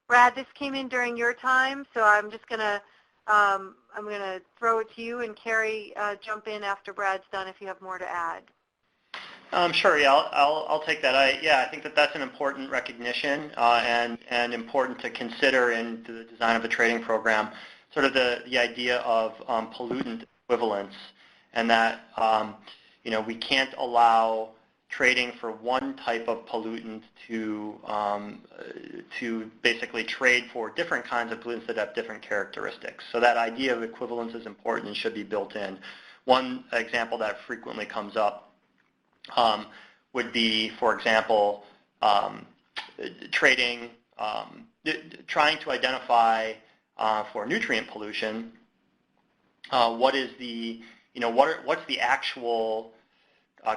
Brad, this came in during your time, so I'm just going to throw it to you, and Carrie, jump in after Brad's done if you have more to add. Sure. Yeah, I'll take that. I think that's an important recognition and important to consider in the design of a trading program. Sort of the idea of pollutant equivalence, and that we can't allow trading for one type of pollutant to basically trade for different kinds of pollutants that have different characteristics. So that idea of equivalence is important and should be built in. One example that frequently comes up would be, for example, trading, trying to identify for nutrient pollution, what's the actual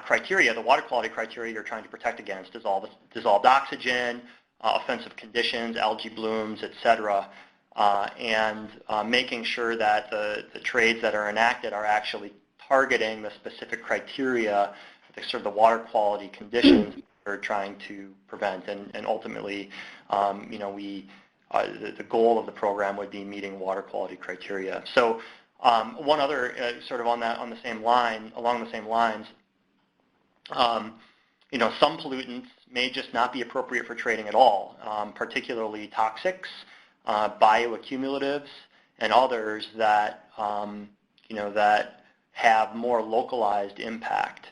criteria, the water quality criteria you're trying to protect against? Dissolved oxygen, offensive conditions, algae blooms, et cetera, and making sure that the trades that are enacted are actually targeting the specific criteria, the sort of the water quality conditions we're trying to prevent. And ultimately, the goal of the program would be meeting water quality criteria. So one other sort of along the same lines, some pollutants may just not be appropriate for trading at all, particularly toxics, bioaccumulatives, and others that that have more localized impact.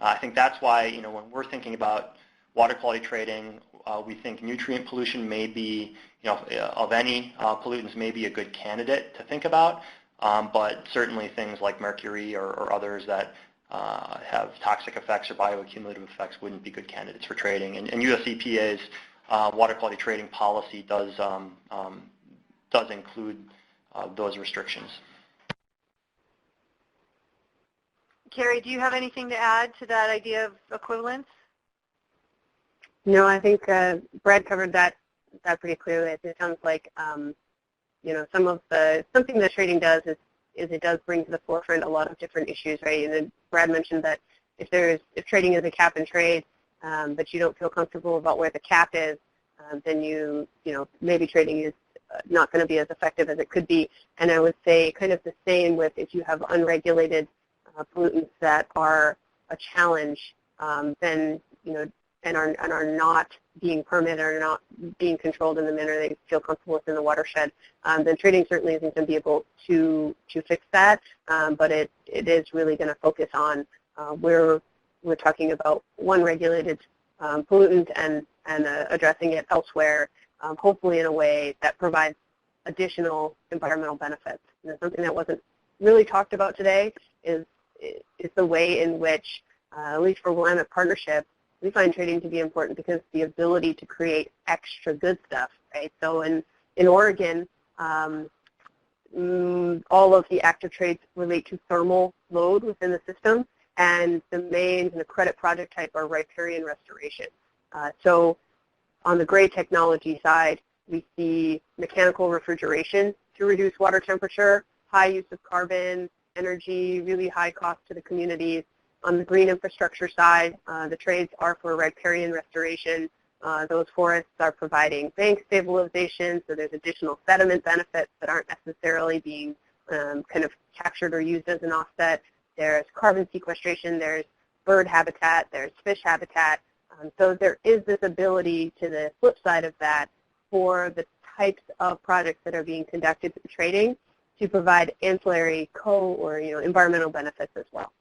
I think that's why when we're thinking about water quality trading, we think nutrient pollution may be, of any pollutants, may be a good candidate to think about, but certainly things like mercury or others that have toxic effects or bioaccumulative effects wouldn't be good candidates for trading. And US EPA's water quality trading policy does include those restrictions. Carrie, do you have anything to add to that idea of equivalence? No, I think Brad covered that pretty clearly. It sounds like something that trading does is it does bring to the forefront a lot of different issues, right? And then Brad mentioned that if trading is a cap and trade, but you don't feel comfortable about where the cap is, then maybe trading is not going to be as effective as it could be. And I would say kind of the same with if you have unregulated pollutants that are a challenge, then and are not being permitted or not being controlled in the manner they feel comfortable with in the watershed, then trading certainly isn't going to be able to fix that. But it is really going to focus on where we're talking about one regulated pollutant and addressing it elsewhere, hopefully in a way that provides additional environmental benefits. Something that wasn't really talked about today is the way in which, at least for Willamette Partnership, we find trading to be important because the ability to create extra good stuff, right? So in Oregon, all of the active trades relate to thermal load within the system, and the main credit project type are riparian restoration. So on the gray technology side, we see mechanical refrigeration to reduce water temperature, high use of carbon, energy, really high cost to the communities. On the green infrastructure side, the trades are for riparian restoration. Those forests are providing bank stabilization, so there's additional sediment benefits that aren't necessarily being kind of captured or used as an offset. There's carbon sequestration, there's bird habitat, there's fish habitat. So there is this ability to the flip side of that for the types of projects that are being conducted through trading to provide ancillary or environmental benefits as well.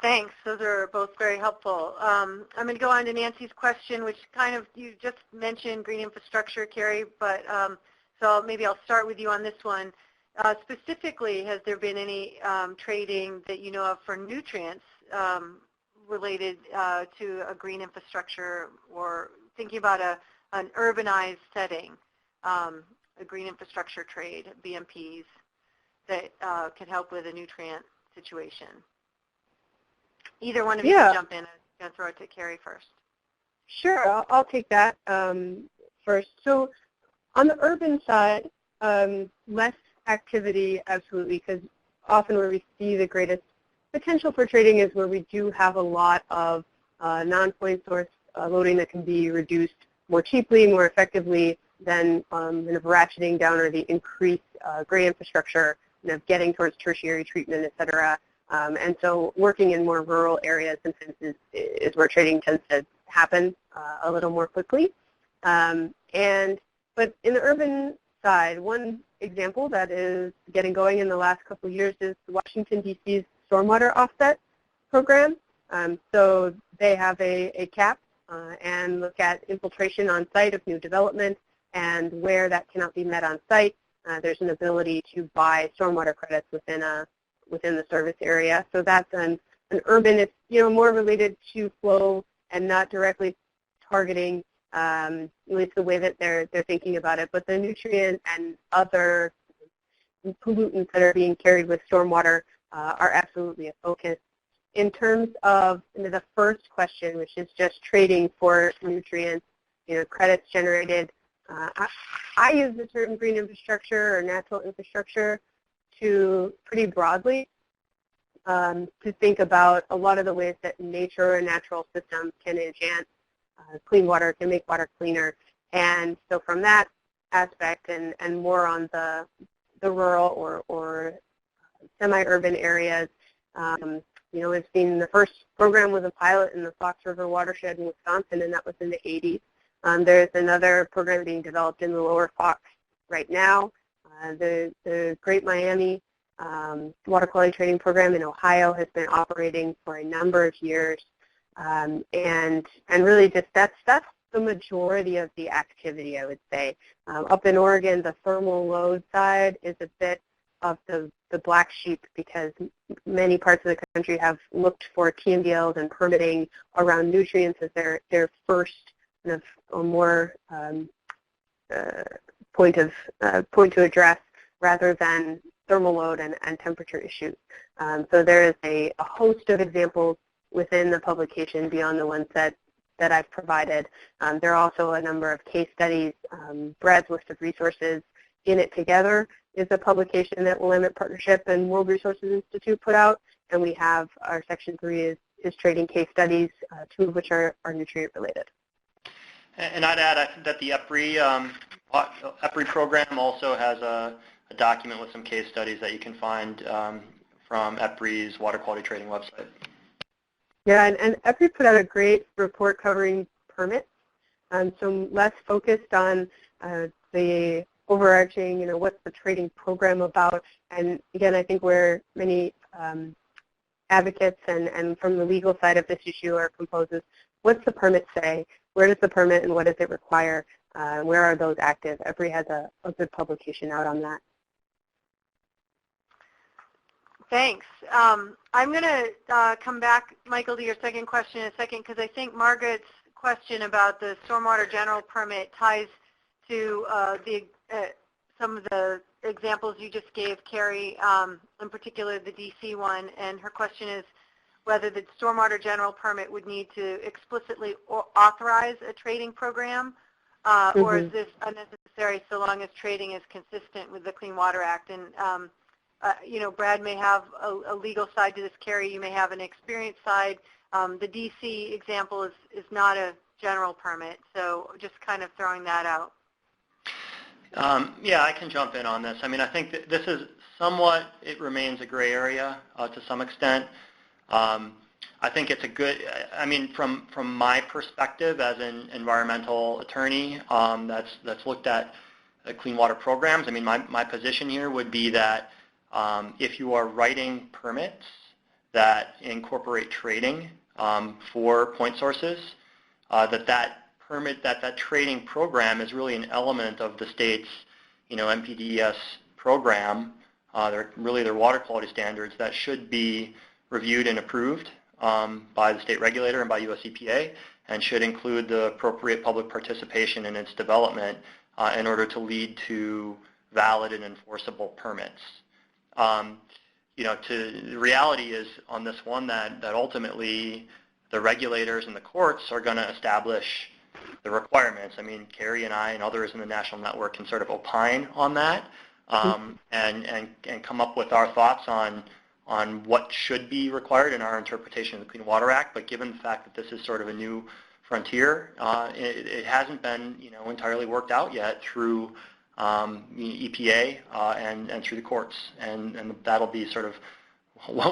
Thanks. Those are both very helpful. I'm going to go on to Nancy's question, which kind of, you just mentioned green infrastructure, Carrie, but so maybe I'll start with you on this one. Specifically, has there been any trading that you know of for nutrients related to a green infrastructure, or thinking about an urbanized setting, a green infrastructure trade, BMPs, that could help with a nutrient situation? Either one of you can jump in. I'm going to throw it to Carrie first. Sure, I'll take that first. So on the urban side, less activity, absolutely, because often where we see the greatest potential for trading is where we do have a lot of non-point source loading that can be reduced more cheaply, more effectively than kind of ratcheting down or the increased gray infrastructure, getting towards tertiary treatment, et cetera. And so working in more rural areas sometimes is where trading tends to happen a little more quickly. But in the urban side, one example that is getting going in the last couple of years is Washington, D.C.'s stormwater offset program. So they have a cap and look at infiltration on site of new development, and where that cannot be met on site, there's an ability to buy stormwater credits within the service area. So that's an urban, it's more related to flow and not directly targeting at least the way that they're thinking about it. But the nutrient and other pollutants that are being carried with stormwater are absolutely a focus in terms of the first question, which is just trading for nutrients, credits generated, I use the term green infrastructure or natural infrastructure to pretty broadly to think about a lot of the ways that nature and natural systems can enhance clean water, can make water cleaner. And so from that aspect and more on the rural or semi-urban areas, we've seen the first program was a pilot in the Fox River watershed in Wisconsin, and that was in the 80s. There's another program being developed in the Lower Fox right now. The Great Miami Water Quality Training Program in Ohio has been operating for a number of years, and really just that's the majority of the activity, I would say. Up in Oregon, the thermal load side is a bit of the black sheep because many parts of the country have looked for TMDLs and permitting around nutrients as their first kind of a more point to address rather than thermal load and temperature issues. So there is a host of examples within the publication beyond the ones that I've provided. There are also a number of case studies. Brad's list of resources, In It Together, is a publication that Willamette Partnership and World Resources Institute put out, and we have our Section 3 is trading case studies, 2 of which are nutrient related. And I'd add that the EPRI program also has a document with some case studies that you can find from EPRI's water quality trading website. Yeah, and EPRI put out a great report covering permits, so less focused on the overarching, what's the trading program about. And again, I think where many advocates and from the legal side of this issue are composed is, what's the permit say? Where does the permit and what does it require? Where are those active? EPRI has a good publication out on that. Thanks. I'm going to come back, Michael, to your second question in a second, because I think Margaret's question about the stormwater general permit ties to some of the examples you just gave, Carrie, in particular the DC one, and her question is whether the stormwater general permit would need to explicitly authorize a trading program, or is this unnecessary so long as trading is consistent with the Clean Water Act? And Brad may have a legal side to this. Carrie, you may have an experience side. The DC example is not a general permit, so just kind of throwing that out. Yeah, I can jump in on this. I mean, I think that this is somewhat, it remains a gray area to some extent. I think it's a good, from my perspective as an environmental attorney that's looked at clean water programs, my position here would be that if you are writing permits that incorporate trading for point sources, that trading program is really an element of the state's, MPDES program. They're really their water quality standards that should be reviewed and approved by the state regulator and by US EPA, and should include the appropriate public participation in its development in order to lead to valid and enforceable permits. The reality is on this one that ultimately the regulators and the courts are going to establish the requirements. Carrie and I and others in the national network can sort of opine on that and come up with our thoughts on what should be required in our interpretation of the Clean Water Act. But given the fact that this is sort of a new frontier, it hasn't been entirely worked out yet through EPA and through the courts, and that'll be sort of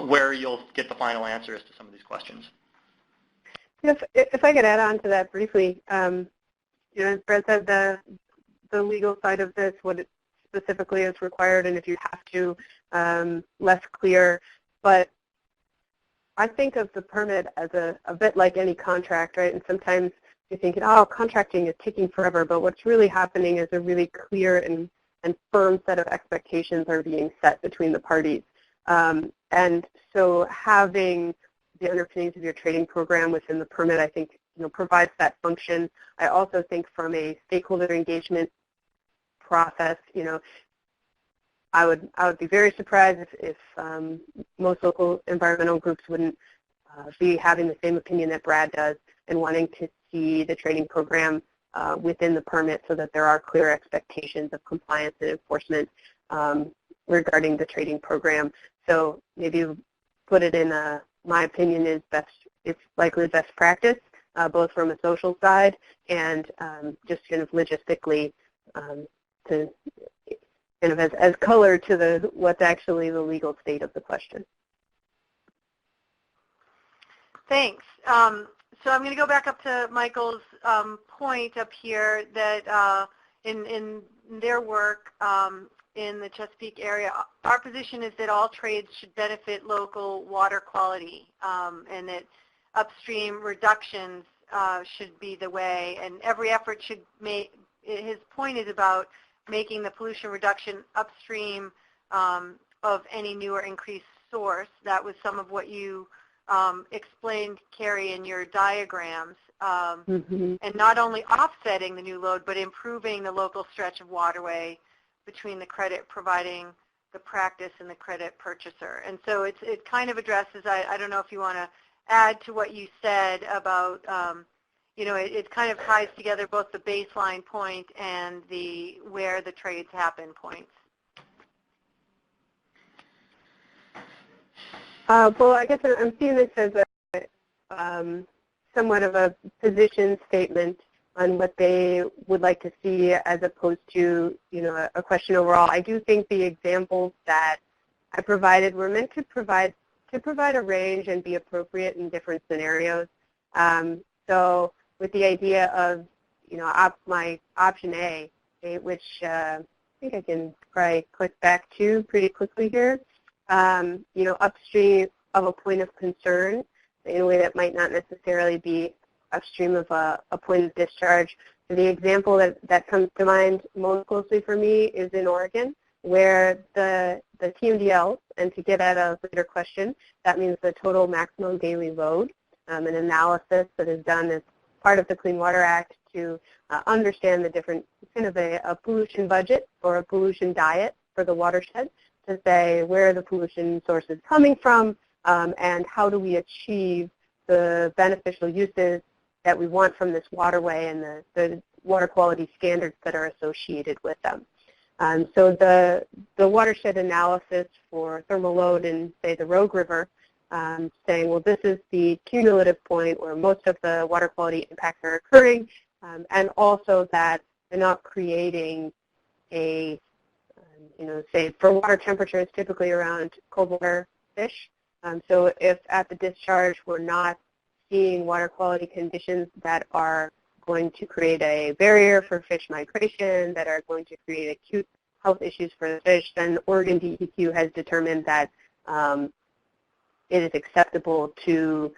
where you'll get the final answers to some of these questions. If I could add on to that briefly, as Brett said, the legal side of this, what it specifically is required, and if you have to, less clear. But I think of the permit as a bit like any contract, right? And sometimes you think, contracting is taking forever, but what's really happening is a really clear and firm set of expectations are being set between the parties. And so having the underpinnings of your trading program within the permit, I think, provides that function. I also think from a stakeholder engagement process, I would be very surprised if most local environmental groups wouldn't be having the same opinion that Brad does and wanting to see the trading program within the permit so that there are clear expectations of compliance and enforcement regarding the trading program. So maybe put it in my opinion is best, it's likely best practice, both from a social side and just kind of logistically to kind of as color to what's actually the legal state of the question. Thanks. So I'm going to go back up to Michael's point up here that in their work in the Chesapeake area, our position is that all trades should benefit local water quality and that upstream reductions should be the way, and every effort should make, his point is about making the pollution reduction upstream of any new or increased source. That was some of what you explained, Carrie, in your diagrams, and not only offsetting the new load, but improving the local stretch of waterway between the credit providing the practice and the credit purchaser. And so it kind of addresses, I don't know if you want to add to what you said about, you know, it kind of ties together both the baseline point and the where the trades happen points. Well, I guess I'm seeing this as a somewhat of a position statement on what they would like to see as opposed to, you know, a question overall. I do think the examples that I provided were meant to provide a range and be appropriate in different scenarios. So with the idea of, you know, my option A, which I think I can probably click back to pretty quickly here, you know, upstream of a point of concern in a way that might not necessarily be upstream of a point of discharge. The example that comes to mind most closely for me is in Oregon, where the TMDLs, and to get at a later question, that means the total maximum daily load, an analysis that is done as part of the Clean Water Act to understand the different, kind of a pollution budget or a pollution diet for the watershed, to say where are the pollution sources coming from and how do we achieve the beneficial uses that we want from this waterway and the water quality standards that are associated with them. So the watershed analysis for thermal load in, say, the Rogue River, saying, well, this is the cumulative point where most of the water quality impacts are occurring, and also that they're not creating a, you know, say for water temperature, it's typically around cold water fish. So if at the discharge we're not seeing water quality conditions that are going to create a barrier for fish migration, that are going to create acute health issues for the fish, then Oregon DEQ has determined that it is acceptable to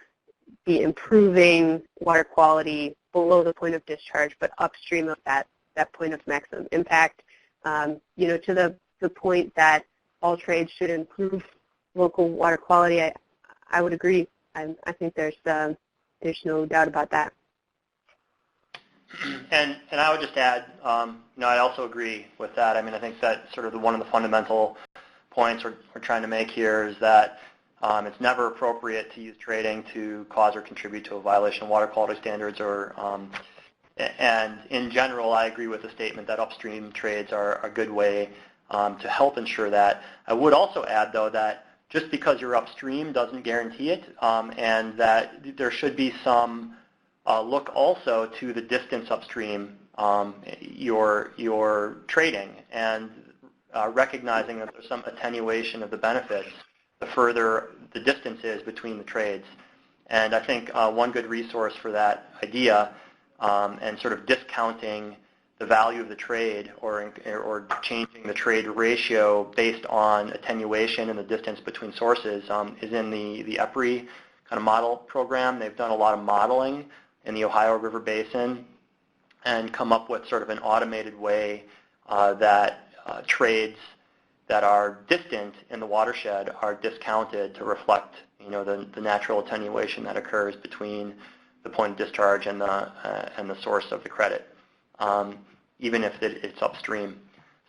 be improving water quality below the point of discharge, but upstream of that point of maximum impact. You know, to the point that all trades should improve local water quality, I would agree. I think there's no doubt about that. And I would just add, you know, I also agree with that. I mean, I think that sort of one of the fundamental points we're trying to make here is that it's never appropriate to use trading to cause or contribute to a violation of water quality standards, or and in general, I agree with the statement that upstream trades are a good way to help ensure that. I would also add, though, that just because you're upstream doesn't guarantee it, and that there should be some look also to the distance upstream you're trading, and recognizing that there's some attenuation of the benefits the further the distance is between the trades. And I think one good resource for that idea, and sort of discounting the value of the trade or changing the trade ratio based on attenuation and the distance between sources, is in the EPRI kind of model program. They've done a lot of modeling in the Ohio River Basin and come up with sort of an automated way that trades that are distant in the watershed are discounted to reflect, you know, the natural attenuation that occurs between the point of discharge and the source of the credit, even if it's upstream.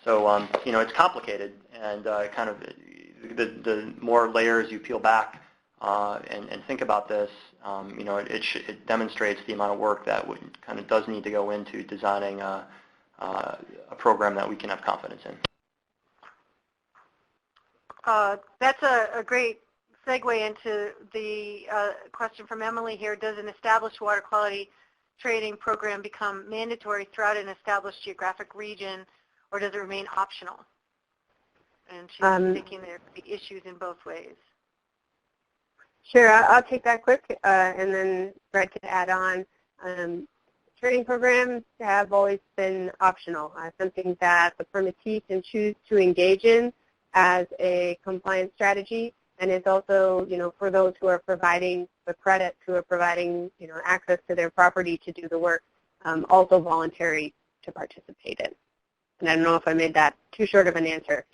So you know, it's complicated, and kind of the more layers you peel back and think about this, it demonstrates the amount of work that kind of does need to go into designing a program that we can have confidence in. That's a great segue into the question from Emily here. Does an established water quality trading program become mandatory throughout an established geographic region, or does it remain optional? And she's thinking there could be issues in both ways. Sure, I'll take that quick, and then Brett can add on. Trading programs have always been optional, something that the permittee can choose to engage in as a compliance strategy, and it's also, for those who are providing the credit, who are providing, access to their property to do the work, also voluntary to participate in. And I don't know if I made that too short of an answer.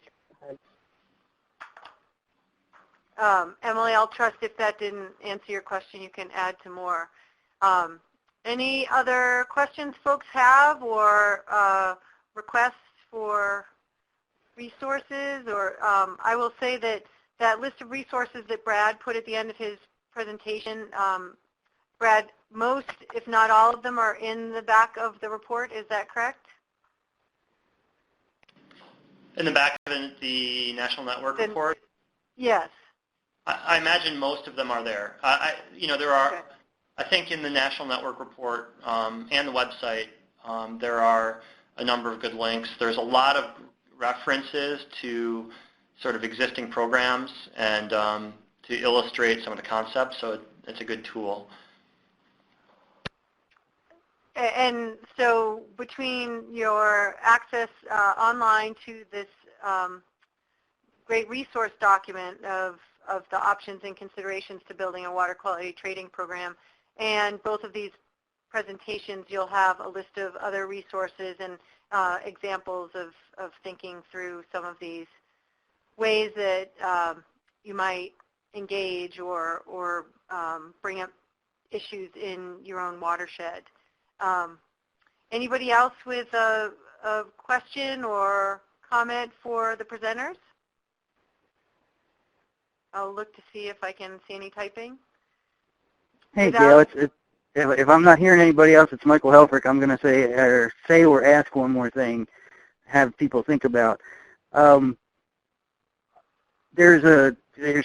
Emily, I'll trust if that didn't answer your question, you can add to more. Any other questions folks have, or requests for resources? Or I will say that that list of resources that Brad put at the end of his presentation, Brad, most, if not all of them, are in the back of the report. Is that correct? In the back of the National Network report? Yes. I imagine most of them are there. There are, Okay. I think in the National Network report and the website, there are a number of good links. There's a lot of references to sort of existing programs and to illustrate some of the concepts, so it's a good tool. And so between your access online to this great resource document of the options and considerations to building a water quality trading program, and both of these presentations, you'll have a list of other resources and examples of thinking through some of these ways that you might engage or bring up issues in your own watershed. Anybody else with a question or comment for the presenters? I'll look to see if I can see any typing. Hey, Gail, if I'm not hearing anybody else, it's Michael Helfrich. I'm going to say or ask one more thing, have people think about. There's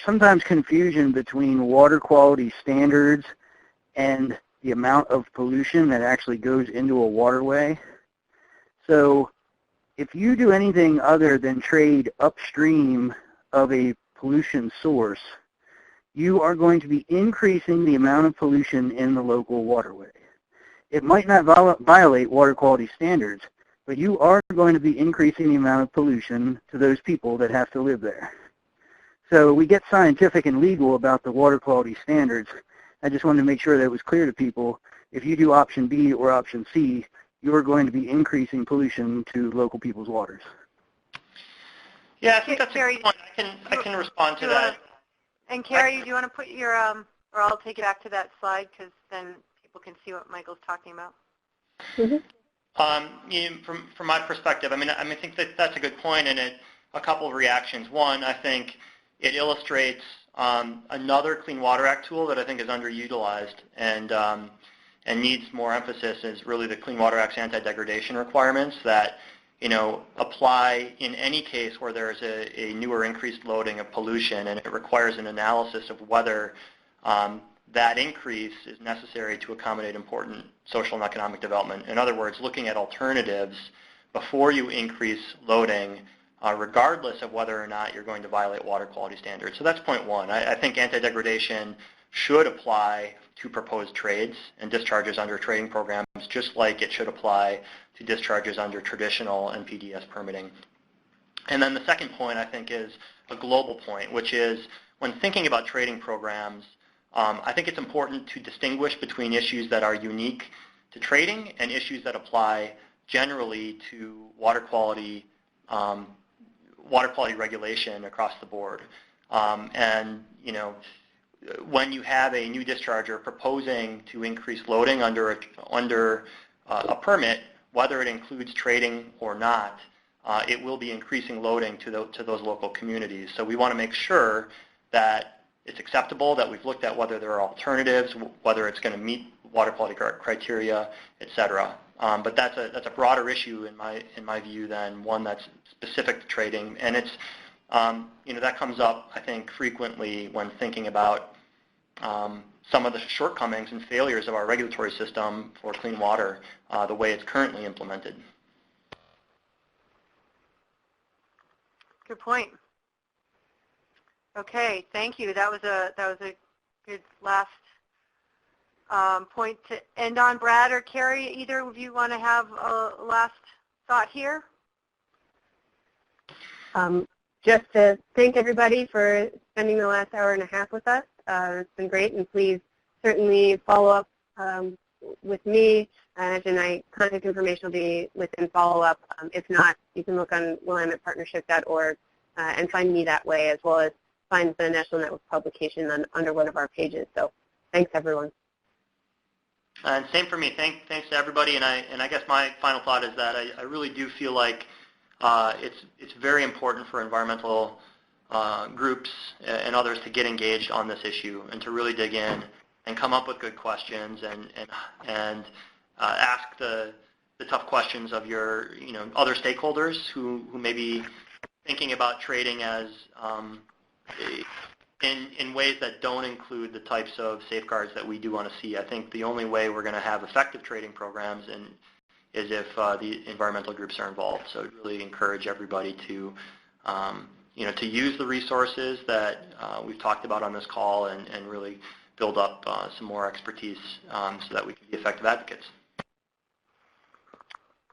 sometimes confusion between water quality standards and the amount of pollution that actually goes into a waterway. So if you do anything other than trade upstream of a pollution source, you are going to be increasing the amount of pollution in the local waterway. It might not violate water quality standards, but you are going to be increasing the amount of pollution to those people that have to live there. So we get scientific and legal about the water quality standards. I just wanted to make sure that it was clear to people, if you do option B or option C, you're going to be increasing pollution to local people's waters. Yeah, I think that's a good point. I can respond to that. And Carrie, do you want to put your, or I'll take it back to that slide, because then people can see what Michael's talking about. Mm-hmm. From my perspective, I think that's a good point, and a couple of reactions. One, I think it illustrates another Clean Water Act tool that I think is underutilized and needs more emphasis is really the Clean Water Act's anti-degradation requirements that apply in any case where there's a new or increased loading of pollution, and it requires an analysis of whether that increase is necessary to accommodate important social and economic development. In other words, looking at alternatives before you increase loading, regardless of whether or not you're going to violate water quality standards. So that's point one. I think anti-degradation should apply to proposed trades and discharges under trading programs, just like it should apply to discharges under traditional and PDS permitting. And then the second point, I think, is a global point, which is when thinking about trading programs, I think it's important to distinguish between issues that are unique to trading and issues that apply generally to water quality regulation across the board. When you have a new discharger proposing to increase loading under a permit, whether it includes trading or not, it will be increasing loading to those local communities. So we want to make sure that it's acceptable, that we've looked at whether there are alternatives, whether it's going to meet water quality criteria, et cetera. But that's a broader issue in my view than one that's specific to trading, and it's that comes up, I think, frequently when thinking about some of the shortcomings and failures of our regulatory system for clean water, the way it's currently implemented. Good point. Okay, thank you. That was a good last point to end on. Brad or Carrie, either of you want to have a last thought here? Just to thank everybody for spending the last hour and a half with us. It's been great, and please certainly follow up with me, and my contact information will be within follow-up. If not, you can look on willamettepartnership.org and find me that way, as well as find the National Network publication under one of our pages. So thanks, everyone. And same for me. Thanks to everybody. And I guess my final thought is that I really do feel like it's very important for environmental groups and others to get engaged on this issue and to really dig in and come up with good questions and ask the tough questions of your other stakeholders who may be thinking about trading as in ways that don't include the types of safeguards that we do want to see. I think the only way we're going to have effective trading programs is if the environmental groups are involved. So I'd really encourage everybody to to use the resources that we've talked about on this call and really build up some more expertise so that we can be effective advocates.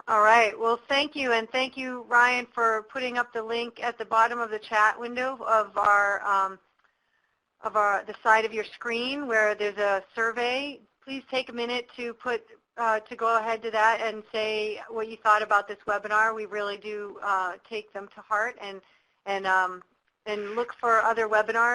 All right. Well, thank you, and thank you, Ryan, for putting up the link at the bottom of the chat window of the side of your screen where there's a survey. Please take a minute to go ahead to that and say what you thought about this webinar. We really do take them to heart and look for other webinars.